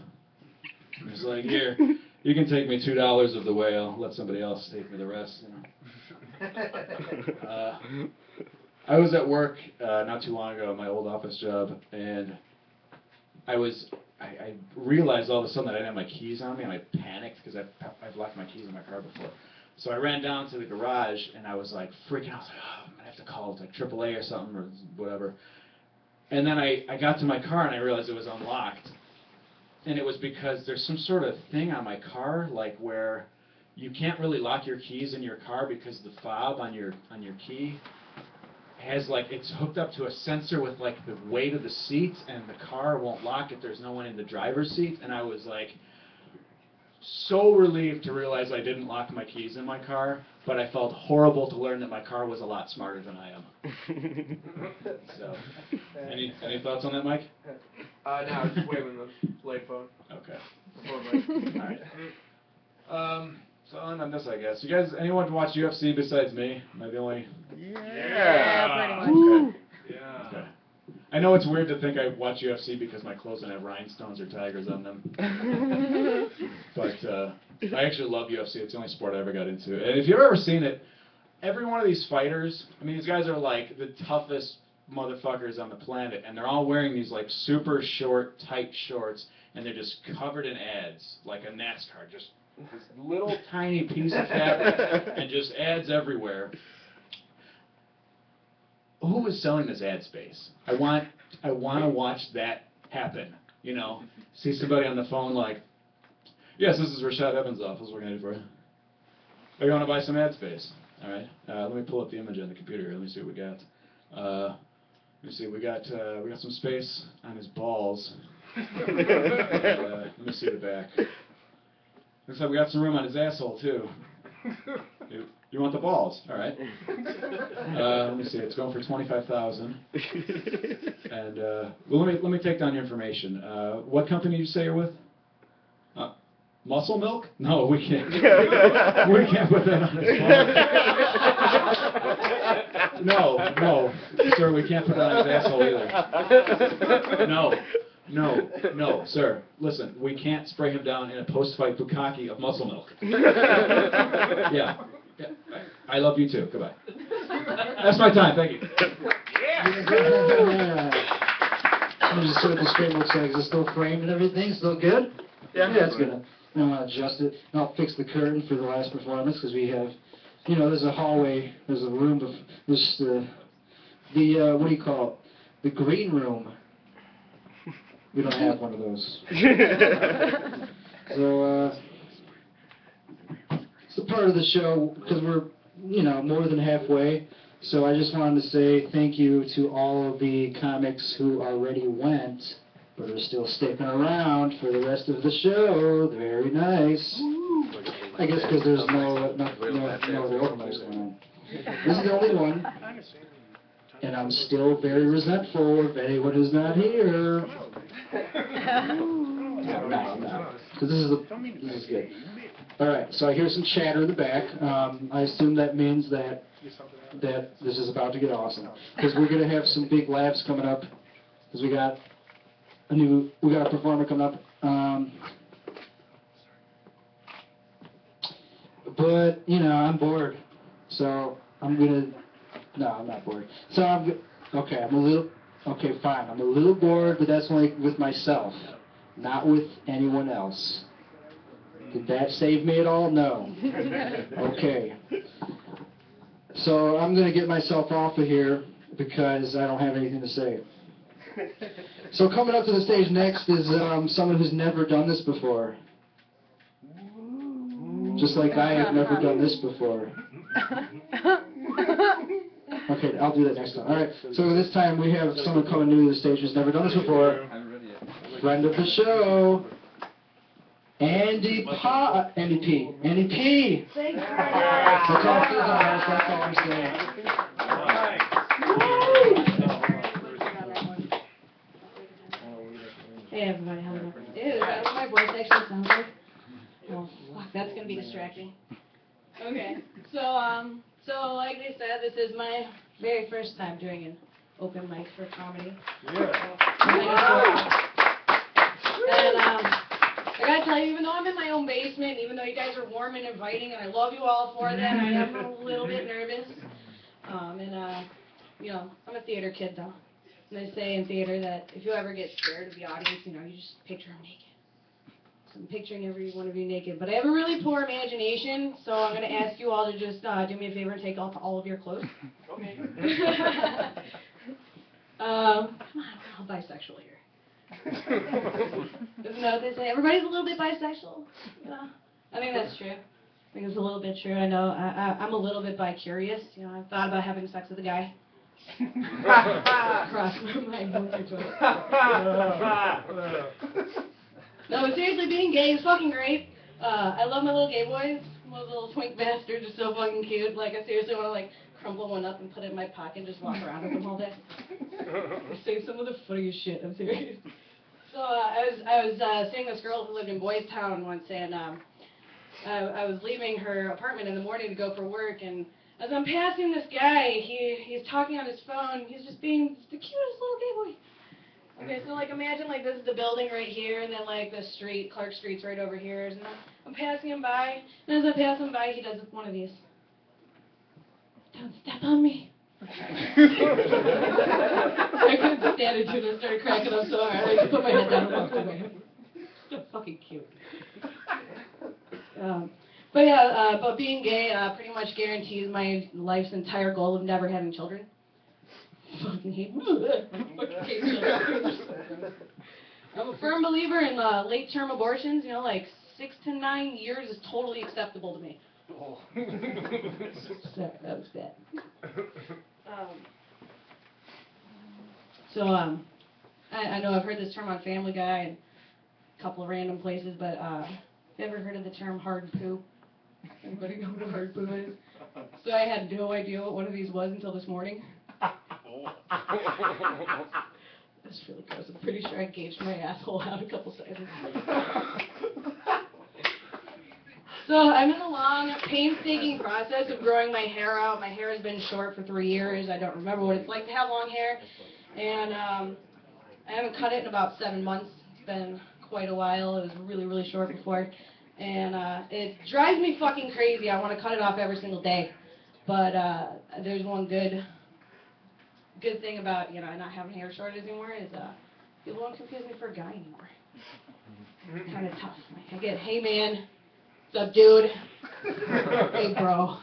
It's like, here, you can take me $2 of the way, I'll let somebody else take me the rest. I was at work not too long ago at my old office job, and I realized all of a sudden that I didn't have my keys on me, and I panicked because I've locked my keys in my car before. So I ran down to the garage, and I was like freaking out. I was like, oh, I'm going to have to call like AAA or something or whatever. And then I got to my car, and I realized it was unlocked. And it was because there's some sort of thing on my car, like where you can't really lock your keys in your car because the fob on your key has like, it's hooked up to a sensor with like the weight of the seat, and the car won't lock if there's no one in the driver's seat. And I was like so relieved to realize I didn't lock my keys in my car, but I felt horrible to learn that my car was a lot smarter than I am. So, any thoughts on that, Mike? No, I was just waving the play phone. Okay. Before Mike. All right. So on this, I guess. You guys, anyone watch UFC besides me? Am I the only? Yeah, pretty much. Okay. Yeah. Okay. I know it's weird to think I watch UFC because my clothes don't have rhinestones or tigers on them. But I actually love UFC. It's the only sport I ever got into. And if you've ever seen it, every one of these fighters, I mean, these guys are like the toughest motherfuckers on the planet, and they're all wearing these like super short, tight shorts, and they're just covered in ads, like a NASCAR, just this little tiny piece of fabric, and just ads everywhere. Who is selling this ad space? I want to watch that happen. You know, see somebody on the phone like, yes, this is Rashad Evans' office. What can I do for you? Oh, you want to buy some ad space? All right. Let me pull up the image on the computer here. Let me see what we got. Let me see. We got some space on his balls. Let me see the back. Looks like we got some room on his asshole too. You want the balls? All right. Let me see. It's going for $25,000. And well, let me take down your information. What company did you say you're with? Muscle Milk? No, we can't. We can't put that on his phone. No, sir, we can't put that on his asshole either. No, sir. Listen, we can't spray him down in a post-fight bukkake of Muscle Milk. Yeah. I love you too. Goodbye. That's my time. Thank you. I'm just sort of the straight looks like, is it still framed and everything? Still good? Yeah, it's good. I'm going to adjust it. And I'll fix the curtain for the last performance because we have, you know, there's a hallway, there's a room, there's the what do you call it? The green room. We don't have one of those. So, it's a part of the show because we're, you know, more than halfway. So I just wanted to say thank you to all of the comics who already went, but are still sticking around for the rest of the show. Very nice. I guess because there's no other open mics going on. This is the only one. And I'm still very resentful of anyone who's not here. No. Because this is good. Alright, so I hear some chatter in the back. I assume that means that this is about to get awesome. Because we're going to have some big laughs coming up. Because we got a performer coming up. But, you know, I'm bored. So I'm going to... No, I'm not bored. So okay, fine. I'm a little bored, but that's only with myself, not with anyone else. Did that save me at all? No. Okay. So I'm going to get myself off of here because I don't have anything to say. So coming up to the stage next is someone who's never done this before. Just like I have never done this before. Okay, I'll do that next time. Alright, so this time we have someone coming new to the stage who's never done this before. Friend of the show, Andy P. Andy P. Thanks, That's all I'm saying. Hey everybody, how's it going? Ew, is that what my voice actually sounds like? Oh, fuck, that's gonna be distracting. Okay, so like they said, this is my very first time doing an open mic for comedy. Yeah. And I gotta tell you, even though I'm in my own basement, even though you guys are warm and inviting, and I love you all for that, I am a little bit nervous. You know, I'm a theater kid though. And they say in theater that if you ever get scared of the audience, you know, you just picture them naked. I'm picturing every one of you naked, but I have a really poor imagination, so I'm going to ask you all to just do me a favor and take off all of your clothes. Okay. Come on, we're all bisexual here. Isn't that what they say? Everybody's a little bit bisexual. Yeah. I think that's true. I think it's a little bit true. I know I'm a little bit bi-curious. You know, I've thought about having sex with a guy. Cross my mind once or twice. No, but seriously, being gay is fucking great. I love my little gay boys. Those little twink bastards are so fucking cute. Like, I seriously want to, like, crumple one up and put it in my pocket and just walk around with them all day. Say some of the funniest shit, I'm serious. So, I was seeing this girl who lived in Boys Town once, and I was leaving her apartment in the morning to go for work, and as I'm passing this guy, he's talking on his phone. He's just being the cutest little gay boy. Okay, so like imagine like this is the building right here, and then like the street, Clark Street's right over here, and I'm passing him by, and as I pass him by, he does one of these. Don't step on me. I couldn't stand it, dude. I started cracking up so hard. I just put my head down and walked away. So fucking cute. But yeah, but being gay pretty much guarantees my life's entire goal of never having children. Fucking hate children. I'm a firm believer in late-term abortions. You know, like 6 to 9 years is totally acceptable to me. Sorry, that was bad. I know I've heard this term on Family Guy and a couple of random places, but have you ever heard of the term hard poo? Anybody know what a hard poo is? So I had no idea what one of these was until this morning. That's really gross. I'm pretty sure I gauged my asshole out a couple seconds. So I'm in a long, painstaking process of growing my hair out. My hair has been short for 3 years. I don't remember what it's like to have long hair. And I haven't cut it in about 7 months. It's been quite a while. It was really, really short before. And it drives me fucking crazy. I want to cut it off every single day. But there's one good thing about, you know, not having hair short anymore is people don't confuse me for a guy anymore. It's kind of tough. I get, hey man, what's up dude? Hey bro.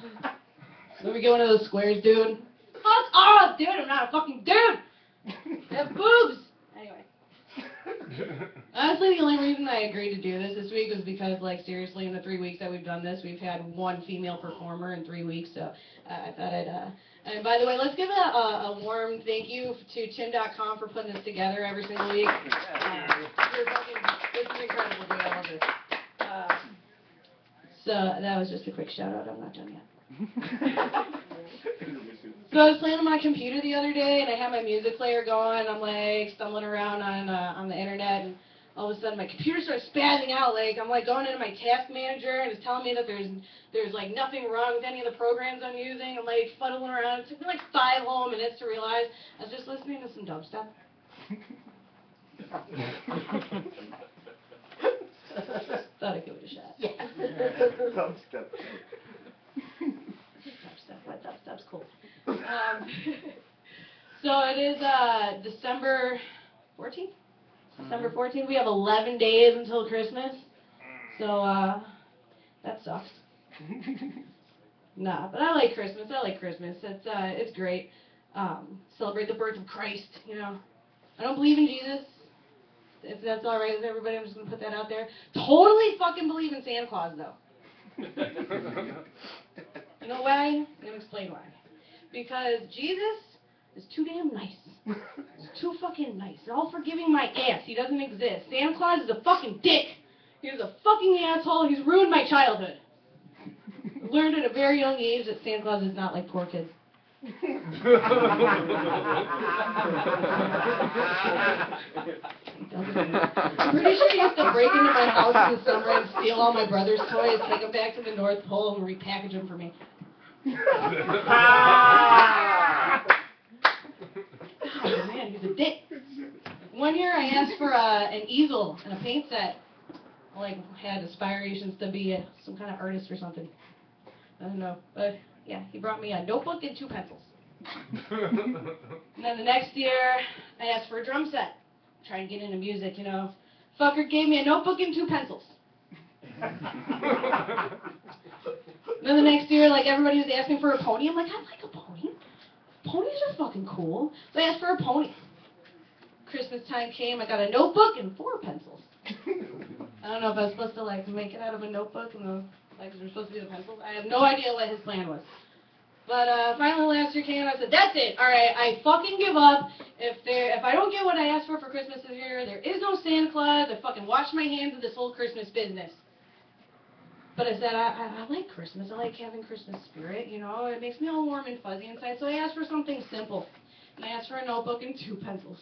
Let me get one of those squares, dude. Fuck off, dude, I'm not a fucking dude! I have boobs! Anyway. Honestly, the only reason I agreed to do this week was because, like, seriously, in the 3 weeks that we've done this, we've had one female performer in 3 weeks, so I thought I'd, and by the way, let's give a warm thank you to Tim.com for putting this together every single week. This is incredible, dude, I love this. So that was just a quick shout out, I'm not done yet. So I was playing on my computer the other day, and I had my music player going. I'm like stumbling around on the internet, and all of a sudden my computer starts spazzing out. Like I'm like going into my task manager, and it's telling me that there's like nothing wrong with any of the programs I'm using. I'm like fuddling around. It took me like 5 whole minutes to realize I was just listening to some dubstep. Thought I'd give it a shot. Yeah. Dubstep. Dubstep's cool. So it is December 14th? December 14th. We have 11 days until Christmas. So that sucks. Nah, but I like Christmas. It's great. Celebrate the birth of Christ, you know. I don't believe in Jesus. If that's alright with everybody, I'm just going to put that out there. Totally fucking believe in Santa Claus, though. You know why? I'm going to explain why. Because Jesus is too damn nice. He's too fucking nice. All forgiving my ass. He doesn't exist. Santa Claus is a fucking dick. He's a fucking asshole. He's ruined my childhood. I learned at a very young age that Santa Claus is not like poor kids. I'm pretty sure he used to break into my house in the summer and steal all my brother's toys, take them back to the North Pole, and repackage them for me. Oh man, he's a dick. One year I asked for an easel and a paint set. I like had aspirations to be some kind of artist or something. I don't know, but yeah, he brought me a notebook and 2 pencils. And then the next year I asked for a drum set. Try and get into music, you know. Fucker gave me a notebook and 2 pencils. Then the next year, like, everybody was asking for a pony. I'm like, I like a pony. Ponies are fucking cool. So I asked for a pony. Christmas time came, I got a notebook and 4 pencils. I don't know if I was supposed to, like, make it out of a notebook and the legs were supposed to be the pencils. I have no idea what his plan was. But finally last year came, I said, that's it. All right, I fucking give up. If I don't get what I asked for Christmas this year, there is no Santa Claus. I fucking wash my hands of this whole Christmas business. But I said, I like Christmas. I like having Christmas spirit, you know. It makes me all warm and fuzzy inside. So I asked for something simple. And I asked for a notebook and 2 pencils.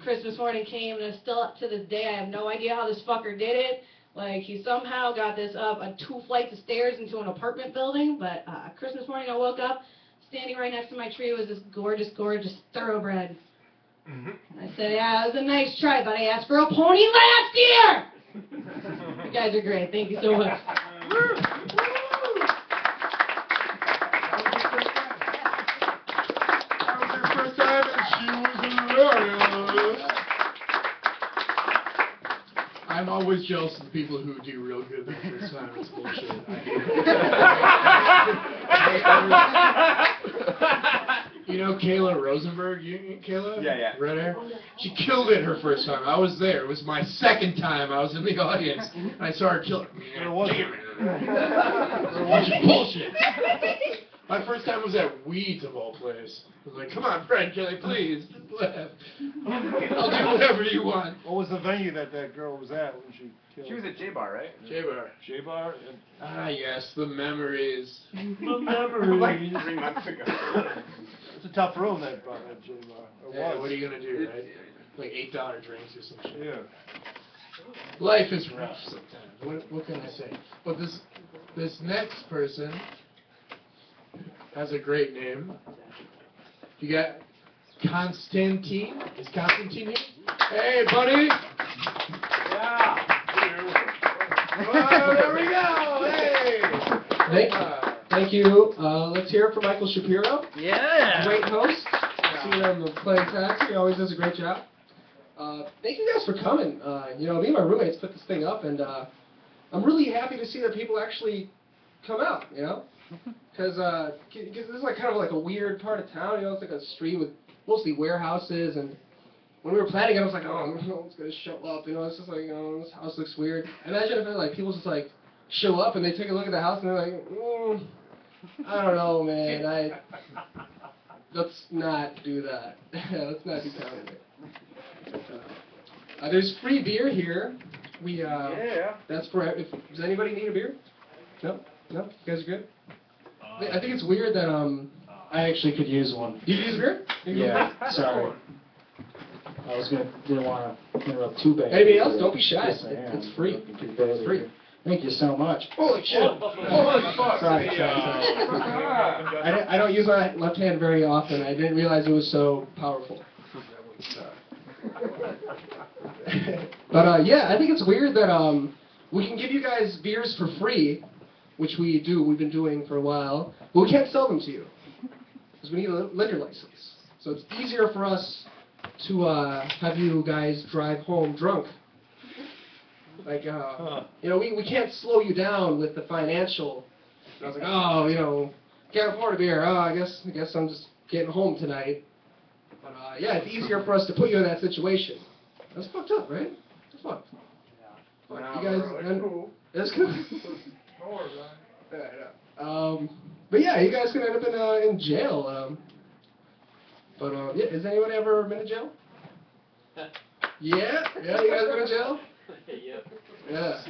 Christmas morning came, and still up to this day, I have no idea how this fucker did it. Like, he somehow got this up 2 flights of stairs into an apartment building. But Christmas morning, I woke up, standing right next to my tree was this gorgeous, gorgeous thoroughbred. I said, yeah, it was a nice try, but I asked for a pony last year! You guys are great. Thank you so much. That was her first time, and she was hilarious. I'm always jealous of the people who do real good the first time. It's bullshit. You know Kayla Rosenberg? Kayla? Yeah. Red hair? She killed it her first time. I was there. It was my second time. I was in the audience. And I saw her kill it. Where was it? Bunch of bullshit. My first time was at Weeds, of all places. I was like, come on, Fred Kelly, please. Just laugh. I'll do whatever you want. What was the venue that girl was at when she killed? She was at J-Bar, right? J-Bar. J-Bar? Ah, yes, the memories. Like 3 months ago. It's a tough room, that J-Bar. Yeah, what are you going to do, right? Like $8 drinks or some shit. Yeah. Life is rough sometimes. What can I say? But this next person has a great name. You got Constantine. Is Constantine here? Hey, buddy. Yeah. Oh, there we go. Hey. Thank you. Let's hear it for Michael Shapiro. Yeah. Great host. Seen him playing taxi. He always does a great job. Thank you guys for coming. You know, me and my roommates put this thing up, and I'm really happy to see that people actually come out, you know? Because this is like kind of like a weird part of town, you know? It's like a street with mostly warehouses, and when we were planning it, I was like, oh, no one's going to show up, you know? It's just like, you know, this house looks weird. Imagine if like people just like show up and they take a look at the house and they're like, I don't know, man. Let's not do that. Let's not do that. There's free beer here. Yeah. That's for. Does anybody need a beer? No. You guys are good. I think it's weird that I actually could use one. You use beer? Yeah, sorry. I didn't want to interrupt too bad. Anybody else? Don't be shy. Yes, I am. It's free. It's free. Thank you so much. Holy shit! Holy fuck. Sorry. I don't use my left hand very often. I didn't realize it was so powerful. But yeah, I think it's weird that we can give you guys beers for free, which we've been doing for a while, but we can't sell them to you because we need a liquor license. So it's easier for us to have you guys drive home drunk. Like, you know, we can't slow you down with the financial. I was like, oh, you know, can't afford a beer. Oh, I guess I'm just getting home tonight. But yeah, it's easier for us to put you in that situation. That's fucked up, right? That's fucked. Yeah. You guys, that's cool. But yeah, you guys could end up in jail. Yeah, has anyone ever been to jail? Yeah, you guys been to jail? Yep. Yeah.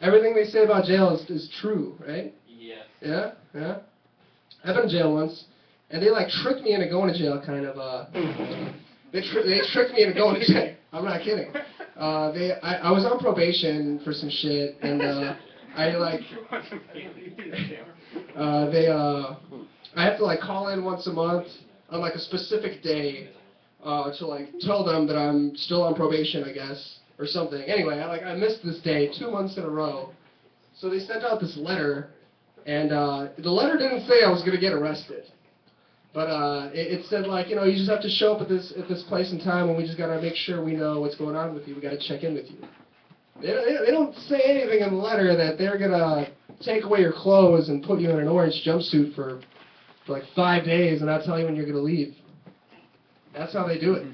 Everything they say about jail is true, right? Yes. Yeah. I've been in jail once, and they like tricked me into going to jail, kind of. They tricked me into going to jail. I'm not kidding. I was on probation for some shit, and I have to like call in once a month on like a specific day to like tell them that I'm still on probation, I guess, or something. Anyway, I missed this day 2 months in a row. So they sent out this letter, and the letter didn't say I was going to get arrested. But it said, like, you know, you just have to show up at this place and time, and we just got to make sure we know what's going on with you. We got to check in with you. They don't say anything in the letter that they're gonna take away your clothes and put you in an orange jumpsuit for like 5 days and not tell you when you're gonna leave. That's how they do it.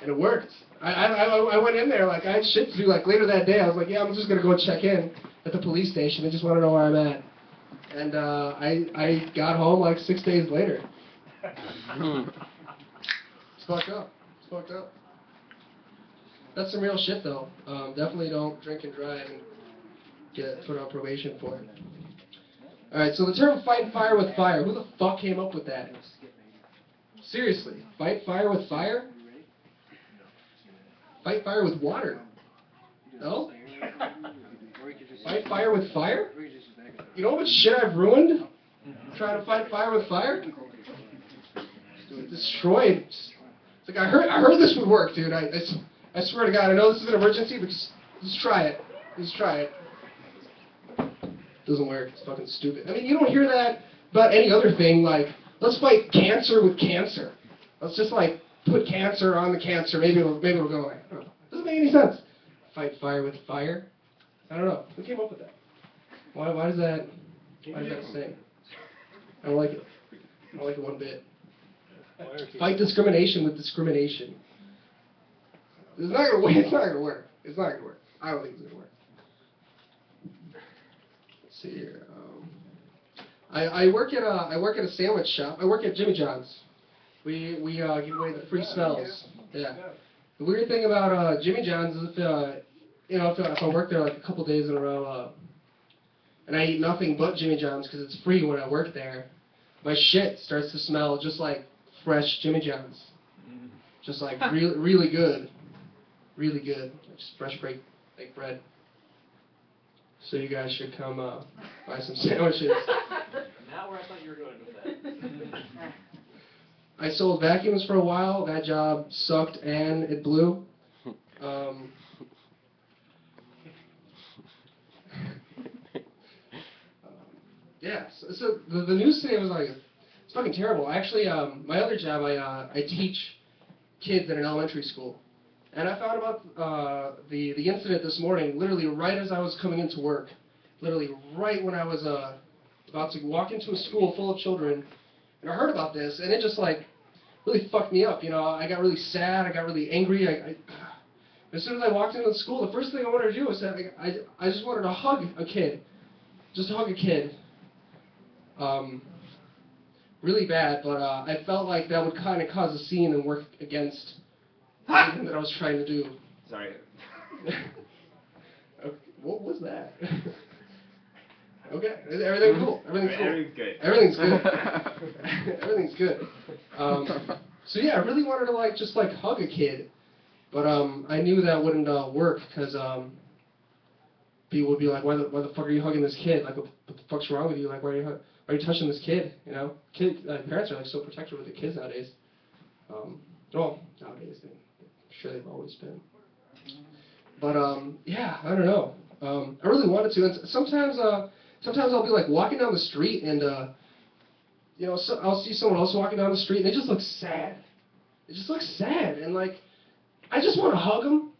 And it worked. I went in there, like, I had shit to do, like, later that day, I was like, yeah, I'm just gonna go check in at the police station, I just wanna know where I'm at. And, I got home, like, 6 days later. It's fucked up. It's fucked up. That's some real shit, though. Definitely don't drink and drive and get put on probation for it. Alright, so the term fight fire with fire, who the fuck came up with that? Seriously, fight fire with fire? Fight fire with water? No? Fight fire with fire? You know how much shit I've ruined trying to fight fire with fire? Destroyed. It's like I heard this would work, dude. I swear to God, I know this is an emergency, but just try it. Just try it. Doesn't work. It's fucking stupid. I mean, you don't hear that about any other thing, like, let's fight cancer with cancer. Let's just, like, put cancer on the cancer. Maybe it'll go away. I don't know. Doesn't make any sense. Fight fire with fire? I don't know. Who came up with that? Why does that say? I don't like it. I don't like it one bit. Fight discrimination with discrimination. It's not gonna work. It's not gonna work. It's not gonna work. I don't think it's gonna work. Let's see here. I work at a sandwich shop. I work at Jimmy John's. We give away the free smells. Yeah. The weird thing about Jimmy John's is if I work there like a couple days in a row, and I eat nothing but Jimmy John's because it's free when I work there, my shit starts to smell just like fresh Jimmy John's. Just like really good. Really good. Just fresh baked bread. So you guys should come buy some sandwiches. Not where I thought you were going with that. I sold vacuums for a while. That job sucked and it blew. Yeah, so the news today was like, it's fucking terrible. Actually, my other job, I teach kids in an elementary school. And I found about the incident this morning, literally right as I was coming into work. Literally right when I was about to walk into a school full of children. And I heard about this, and it just, like, really fucked me up. You know, I got really sad, I got really angry. As soon as I walked into the school, the first thing I wanted to do was that I just wanted to hug a kid. Just hug a kid. Really bad, but I felt like that would kind of cause a scene and work against everything that I was trying to do. Sorry. Okay, what was that? Okay, everything cool. Everything's cool. Everything's good. Everything's good. Everything's good. So yeah, I really wanted to just hug a kid, but I knew that wouldn't work because people would be like, why the fuck are you hugging this kid? Like, what the fuck's wrong with you? Like, why are you touching this kid? You know, parents are so protective with their kids nowadays. Well, nowadays, I'm sure they've always been. But yeah, I don't know. I really wanted to, and sometimes I'll be like walking down the street and so I'll see someone else walking down the street and they just look sad. They just look sad, and I just want to hug them.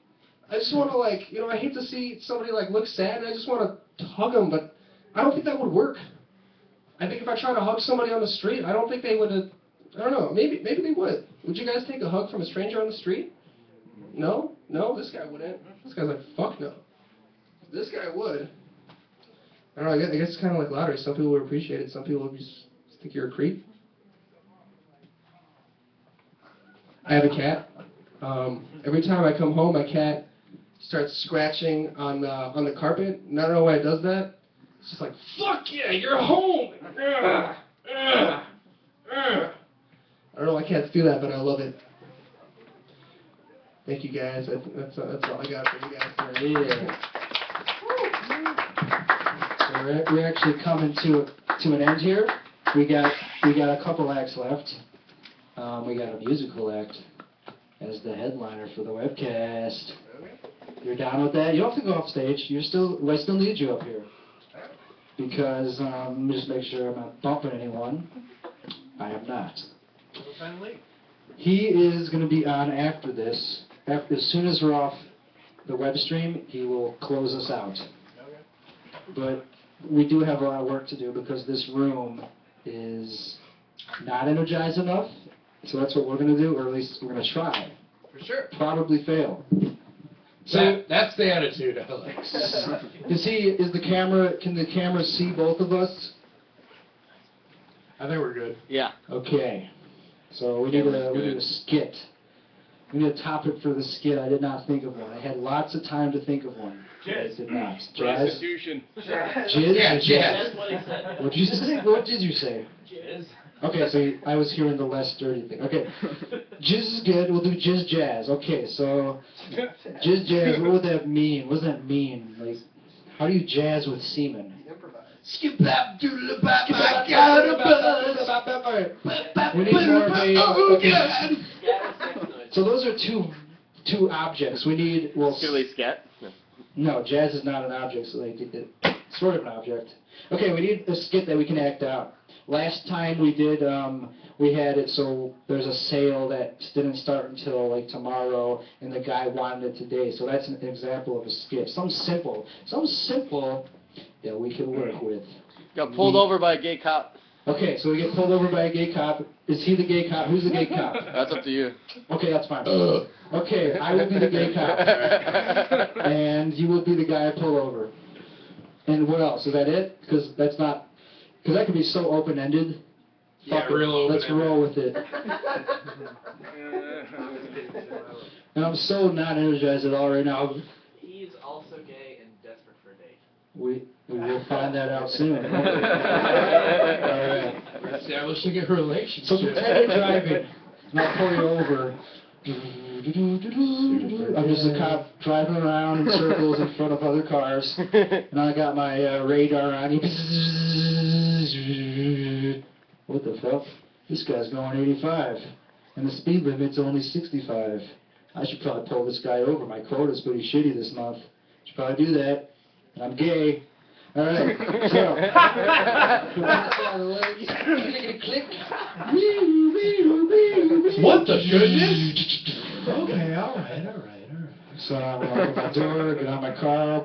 I just want to I hate to see somebody look sad, and I just want to hug them, but I don't think that would work. I think if I try to hug somebody on the street, I don't think they would. I don't know. Maybe they would. Would you guys take a hug from a stranger on the street? No, this guy wouldn't. This guy's like, fuck no. This guy would. I don't know. I guess it's kind of like lottery. Some people would appreciate it. Some people would just think you're a creep. I have a cat. Every time I come home, my cat starts scratching on the carpet. And I don't know why it does that. It's just like, fuck yeah, you're home. I don't know why cats do that, but I love it. Thank you guys. That's all I got for you guys today. Yeah. So we're actually coming to an end here. We got a couple acts left. We got a musical act as the headliner for the webcast. You're down with that? You don't have to go off stage. I still need you up here. Because just make sure I'm not bumping anyone. I am not. He is going to be on after this. As soon as we're off the web stream, he will close us out. But we do have a lot of work to do because this room is not energized enough. So that's what we're going to do, or at least we're going to try. For sure. Probably fail. So that's the attitude, Alex. Is the camera, can the camera see both of us? I think we're good. Yeah. Okay. So we need a skit. We need a topic for the skit. I did not think of one. I had lots of time to think of one. I did not. Jazz? Prostitution. Jizz? Yeah, jazz. That's what he said. What did you say? What did you say? Jizz. Okay, so I was hearing the less dirty thing. Okay. Jizz is good. We'll do jizz jazz. Okay, so jizz jazz, what would that mean? What does that mean? Like, how do you jazz with semen? Skip that doodle bop, I got a buzz. We need more of a... Oh, Okay. God. So those are two objects. We need... Well, Silly scat. no, jazz is not an object, so it's sort of an object. Okay, we need a skit that we can act out. Last time we did, we had it so there's a sale that didn't start until like tomorrow, and the guy wanted it today. So that's an example of a skit. Something simple that we can work with. Got pulled over by a gay cop. Okay, so we get pulled over by a gay cop. Is he the gay cop? Who's the gay cop? That's up to you. Okay, that's fine. Okay, I will be the gay cop. And you will be the guy I pull over. And what else? Is that it? Because that's not... Because that could be so open-ended. Yeah, Fuck it. real open-ended. Let's roll with it. And I'm so not energized at all right now. He's also gay and desperate for a date. We will find that out soon. All right. We're establishing a relationship. So pretend you're driving, and I'll pull you over. I'm just a cop driving around in circles in front of other cars, and I got my radar on. What the fuck? This guy's going 85, and the speed limit's only 65. I should probably pull this guy over. My quota's pretty shitty this month. Should probably do that. And I'm gay. All right. So. What the goodness? Okay, all right. So I'm gonna open my door, get out of my car.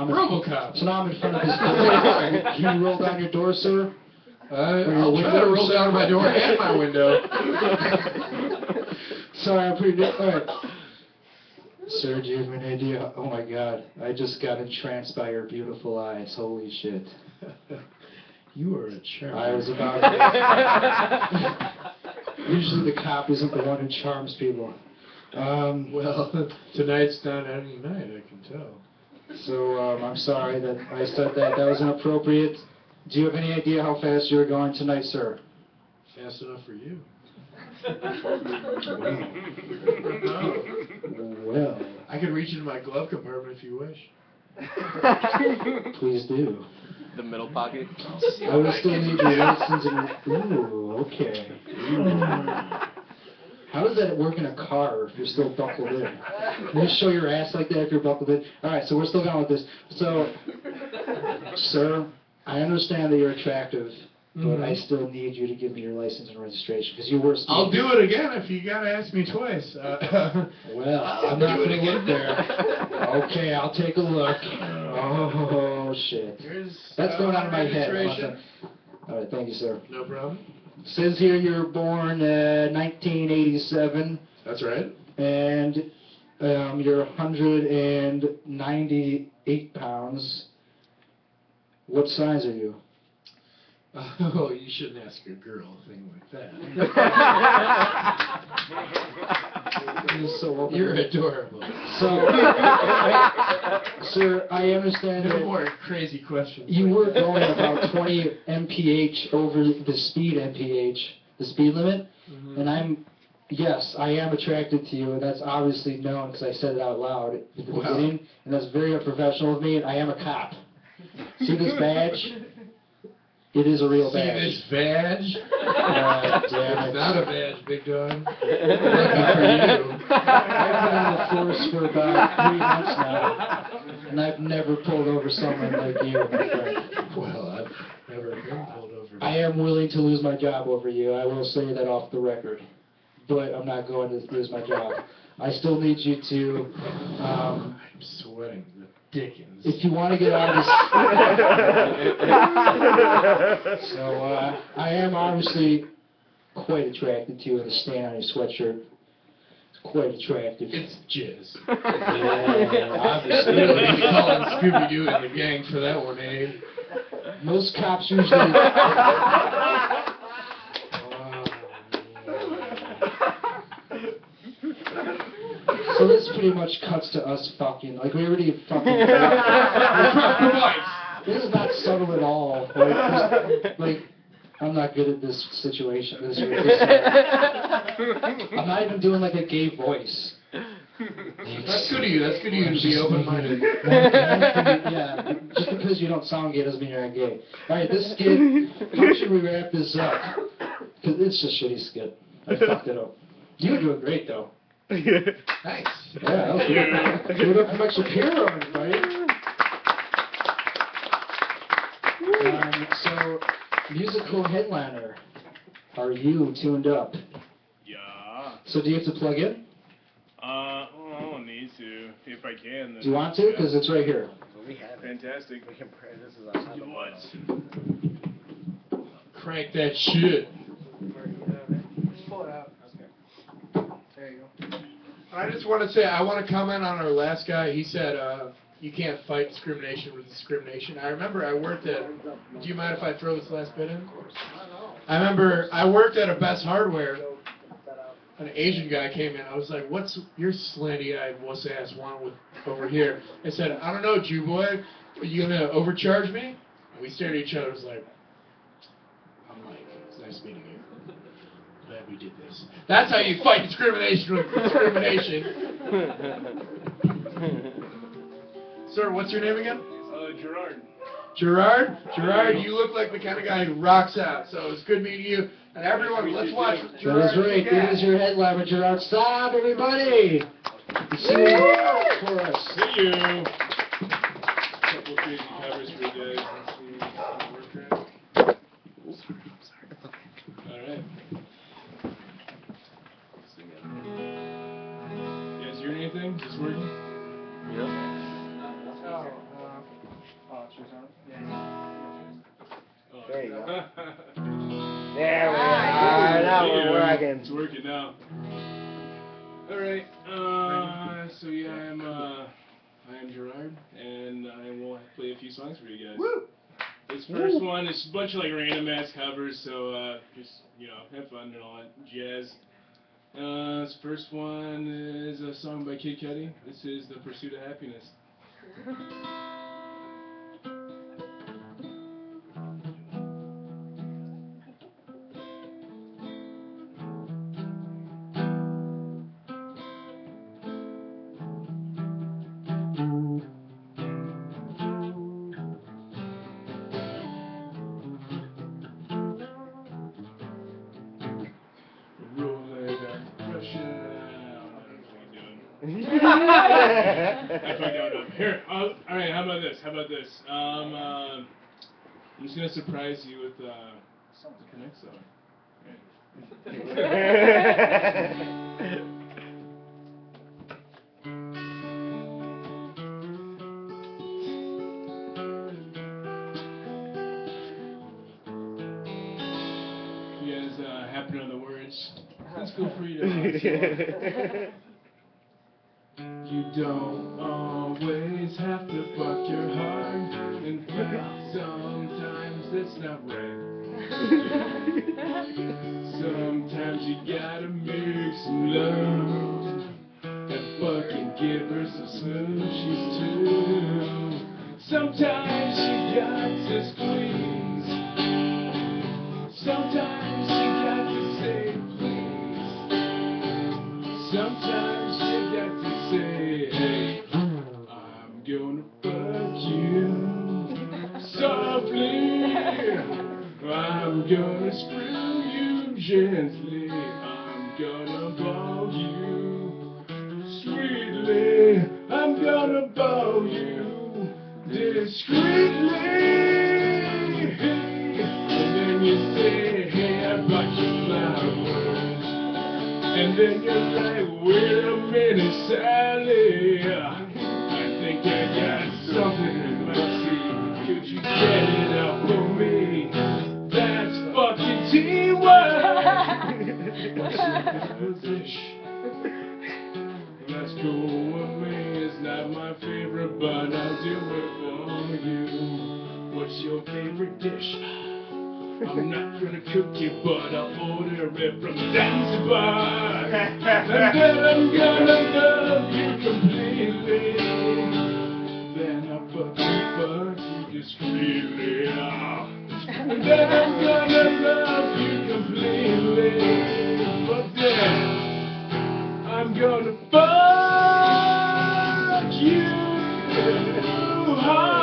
Robocop. So now I'm in front of this door. Can you roll down your door, sir? I'll try to roll down my door and my window. Sorry, I'm pretty new. All right. Sir, do you have an idea? Oh my God, I just got entranced by your beautiful eyes. Holy shit. You are a charmer. I was about to... Usually the cop isn't the one who charms people. Well, tonight's not any night, I can tell. So, I'm sorry that I said that. That was inappropriate. Do you have any idea how fast you're going tonight, sir? Fast enough for you. Well, I can reach into my glove compartment if you wish. please do. The middle pocket. I would still need your license and... Ooh, okay. How does that work in a car if you're still buckled in? Can you show your ass like that if you're buckled in? Alright, so we're still going with this. So, sir, I understand that you're attractive, but I still need you to give me your license and registration, because you were speeding. I'll do it again if you gotta ask me twice. Well, I'm not going to look there. Okay, I'll take a look. Oh, shit. That's going on in my head. Alright, thank you, sir. No problem. Says here you're born 1987. That's right. And you're 198 pounds. What size are you? Oh, you shouldn't ask a girl a thing like that. So You're adorable. So, sir, I understand No that more crazy questions. you were going about 20 mph over the speed limit, and yes, I am attracted to you, and that's obviously known because I said it out loud at the beginning, and that's very unprofessional of me, and I am a cop. See this badge? It is a real badge. See this badge? Damn It's it. not a badge, big dog. Lucky for you. I've been in the force for about 3 months now, and I've never pulled over someone like you, my friend. Well, I've never been pulled over. I am willing to lose my job over you. I will say that off the record. but I'm not going to lose my job. I still need you to, I'm sweating the dickens. if you want to get out of this. So, I am obviously quite attracted to you, and the stain on your sweatshirt. It's quite attractive. It's jizz. Yeah, obviously. Really calling Scooby-Doo and the gang for that one, eh? Most cops usually. So this pretty much cuts to us fucking. Like, we already fucking. This is not subtle at all. Like, I'm not good at this situation. I'm not even doing like a gay voice. That's good of you. That's good of you to be open-minded. Yeah, just because you don't sound gay doesn't mean you're not gay. Alright, this skit, how should we wrap this up? Because it's a shitty skit. I fucked it up. You were doing great, though. Thanks. Yeah, that was good. Give it up for Mike Shapiro, everybody. So, musical headliner, are you tuned up? Yeah. So do you have to plug in? I don't need to. If I can. Then Do you want to? Because it's right here. We have it. Fantastic. We can pray. This is our time. What? Crank that shit. Just pull it out. Okay. There you go. I just want to say, I want to comment on our last guy. He said, you can't fight discrimination with discrimination. I remember I worked at, do you mind if I throw this last bit in? Of course. I remember I worked at a Best Hardware. An Asian guy came in. I was like, what's your slanty-eyed wuss-ass want with over here? I said, I don't know, Jew boy. Are you going to overcharge me? And we stared at each other. I was like, I'm Mike. It's nice meeting you. Glad we did this. That's how you fight discrimination with discrimination. Sir, what's your name again? Gerard. Gerard? Gerard, you look like the kind of guy who rocks out. So it's good meeting you. And everyone, let's watch Gerard. That is right. It is your headliner, Gerard. Stop, everybody! See you for us. See you. Couple crazy covers for you guys. Let's see how it works out. Alright. You guys hear anything? Is this working? There you go. Oh. There we are. Now we're working. It's working now. Alright, so yeah, I am Gerard, and I will play a few songs for you guys. Woo! This first one is a bunch of like random ass covers, so just, you know, have fun and all that jazz. This first one is a song by Kid Cudi. This is The Pursuit of Happiness. Here, alright, how about this? I'm just gonna surprise you with the next song. If you guys happen to know the words, please feel free to You don't always have to fuck your heart. In fact, sometimes it's not right. Sometimes you gotta make some love and fucking give her some smoochies too. Sometimes you got to squeeze. Sometimes you got to say please. Sometimes you got to say, hey, I'm gonna fuck you softly. I'm gonna screw you gently. I'm gonna ball you sweetly. I'm gonna ball you discreetly. And then you say, hey, I brought you flowers. then you're like, wait a minute, Sally. I think I got something in my seat. Could you get it out for me? That's fucking teamwork. That's cool with me. It's not my favorite, but I'll do it for you. What's your favorite dish? I'm not gonna cook it, but I'll order it from Zanzibar. And then I'm gonna love you completely. Then I'll fuck you discreetly. And then I'm gonna love you completely. But then I'm gonna fuck you hard.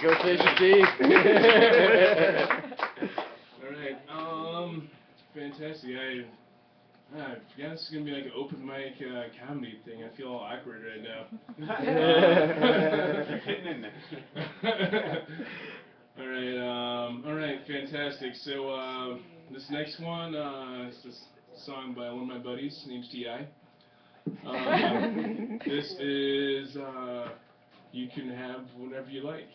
Go fish and teeth. Alright, fantastic. I forgot this is gonna be like an open mic comedy thing. I feel all awkward right now. Alright, fantastic. So, this next one, is this song by one of my buddies, his name's T.I. This is, You Can Have Whatever You Like.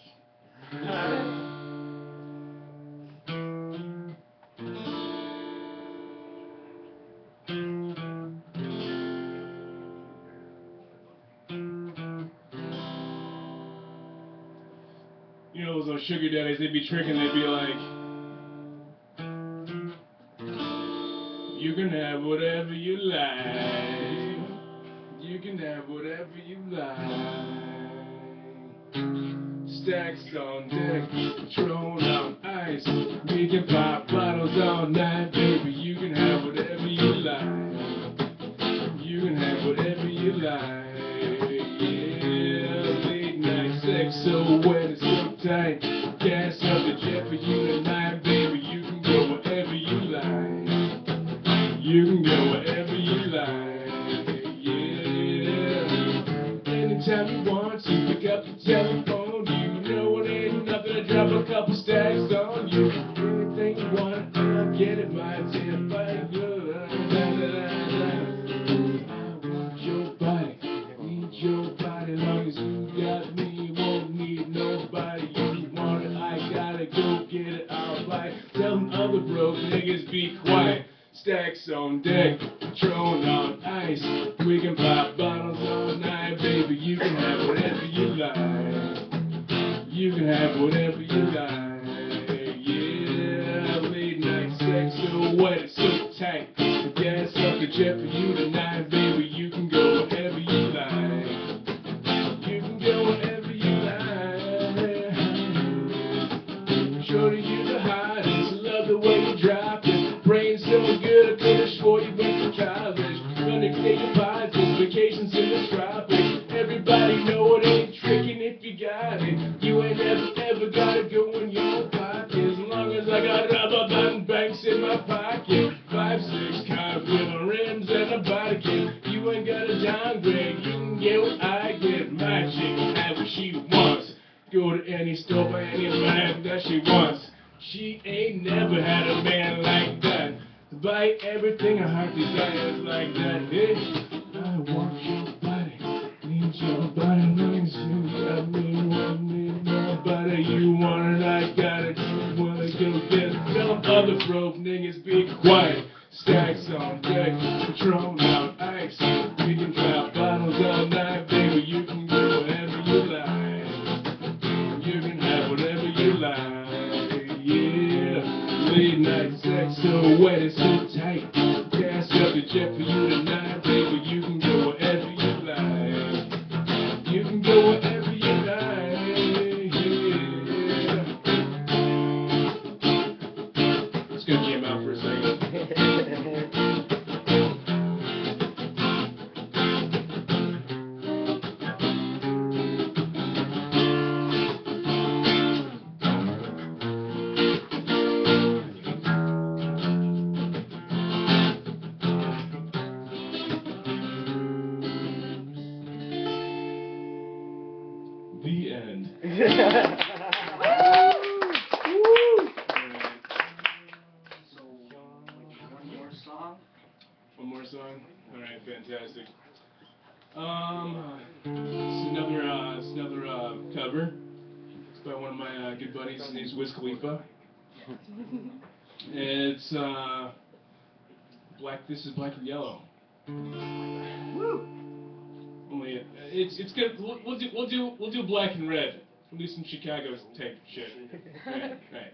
You know those sugar daddies, they'd be tricking, they'd be like, you can have whatever you like. You can have whatever you like. Stacks on deck, Patron on ice. We can pop bottles all night, baby. You can have whatever you like. You can have whatever you like. Yeah, late night sex so wet and so tight. Gas up the jet for you tonight, baby. You can go wherever you like. You can go wherever you like. Yeah. Anytime you want to, pick up the telephone. You know it ain't nothing to drop a couple stacks on you. Anything you want, I'll get it, my dear. Body good. I want your body. Need your body. Long as you got me, won't need nobody. You want it, I gotta go get it. I'll buy it. Tell them other broke niggas be quiet. Stacks on deck, Patron on ice. We can pop bottles all night, baby. You can have whatever you like. You can have whatever you like. Yeah, late night sex so wet and so tight. Gas up the jet for you tonight, baby. You can go wherever you like. You can go wherever you like. Shorty, you the hottest. Love the way you drop it. Brain so good, I could've swore you went to college. Gonna take deposits, vacations in the tropics. Everybody know it ain't tricking if you got it. You ain't ever gotta go in your pocket. As long as I got rubber band banks in my pocket. 5'6" car with rims and a body kit. You ain't gotta downgrade, you can get what I get. My chick can have what she wants. Go to any store, buy any bag that she wants. She ain't never had a man like that. Buy everything her heart desires like that. Hey, I want your body, need your body, long as you got me, won't need nobody. You want it, I got it, you wanna go get it. Tell them other broke niggas be quiet. Stacks on deck, Patron on ice. We can drop bottles all night, baby. You can go wherever you like. You can have whatever you like. Yeah, late night sex so wet and so tight. Gas up the jet for you tonight, baby. You can go wherever you like. You can go wherever you like. Yeah. Just gonna jam out for a second. the end. One more song? Alright, fantastic. It's another cover. It's by one of my good buddies. His name's Wiz Khalifa. It's black. This is Black and Yellow. Woo! Only it's good. We'll do Black and Red. We'll do some Chicago type shit. Right.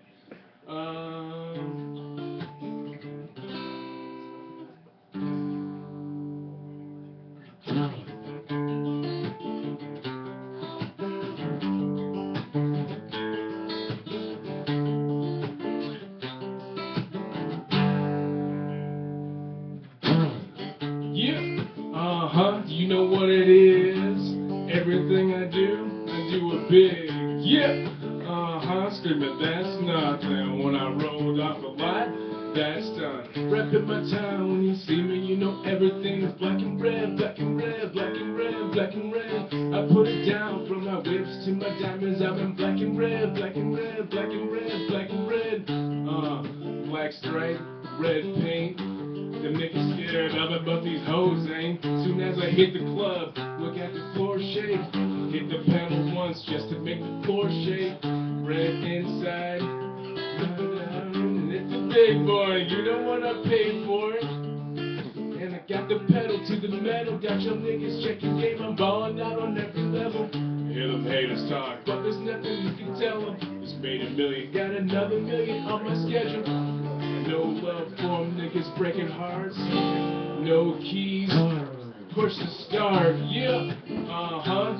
Do you know what it is? Everything I do it big. Yeah. Screaming, that's nothing. When I rolled off the lot, that's done. Repping my town, when you see me, you know everything is black and red, black and red, black and red, black and red. I put it down from my whips to my diamonds. I'm in black and red, black and red, black and red, black and red. Black stripe, red paint. Them niggas scared of it, but these hoes ain't. Soon as I hit the club, look at the floor shake. Hit the pedal once just to make the floor shake. Red inside, it's a big boy, you know what I paid for it. And I got the pedal to the metal, got your niggas checking game, I'm balling out on every level. Hear them haters talk, but there's nothing you can tell them. Just made $1 million, got another $1 million on my schedule. No love for them niggas breaking hearts. No keys, push the start. Yeah,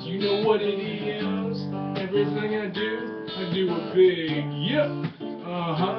you know what it is. Everything I do it big. Yeah,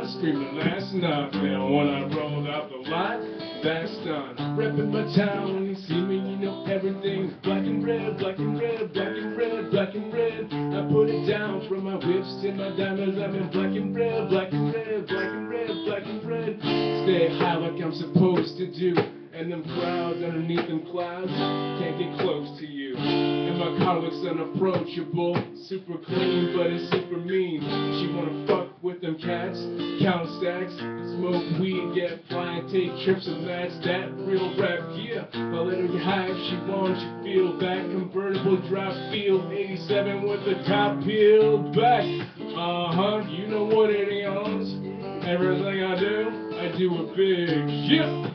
screaming that's nothing. When I rolled out the lot, that's done. Repping my town, when you see me, you know everything's black and red, black and red, black and red, black and red. I put it down from my whips to my diamonds. I'm in black and red, black and red, black and red, black and red. Stay high like I'm supposed to do. And them crowds underneath them clouds can't get close to you. And my car looks unapproachable, super clean, but it's super mean. She wanna fuck with them cats, count stacks, smoke weed, get fly, take trips, and that's that real rap. Yeah, I let her get high if she wants. You feel that convertible drop feel 87 with the top peeled back. You know what it is. Everything I do it big. Yeah.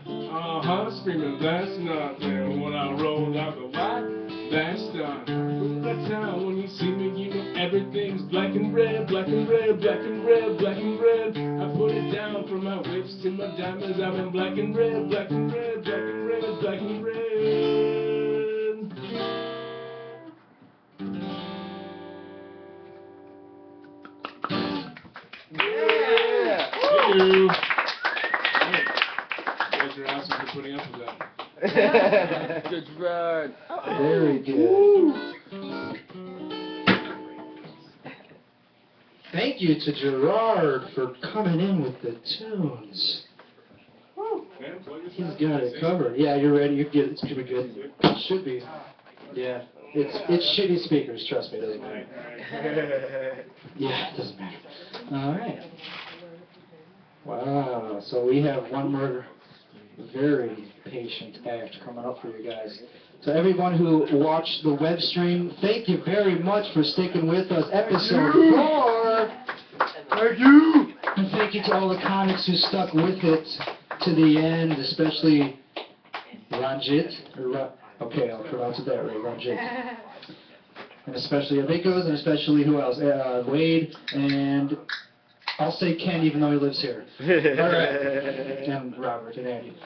Screaming that's nothing. When I rolled out the lot, that's done. Look at that town, when you see me, you know everything's black and red, black and red, black and red, black and red. I put it down from my whips to my diamonds. I'm in black and red, black and red, black and red, black and red. Yeah. Thank you. You're awesome for putting up with that. Good run. Very good. Thank you to Gerard for coming in with the tunes. He's got it covered. Yeah, you're ready. You're good. It's gonna be good. It should be. Yeah. It's shitty speakers. Trust me. It doesn't matter. Yeah, it doesn't matter. All right. Wow. So we have one more very patient act coming up for you guys. So everyone who watched the web stream, thank you very much for sticking with us. Episode 4. Thank you. And thank you to all the comics who stuck with it to the end, especially Ranjit. Okay, I'll pronounce it that way, Ranjit. And especially Abikos, and especially who else? Wade, and I'll say Ken even though he lives here. Alright. And Robert and Andy.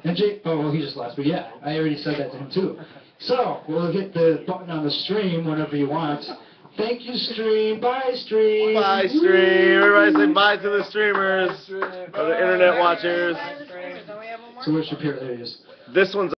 And Jake, oh, well, he just left, but yeah, I already said that to him too. So, we'll hit the button on the stream whenever you want. Thank you, stream. Bye, stream. Bye, stream. Everybody say bye to the streamers, or the internet watchers. So where's Shapiro? There he is. This one's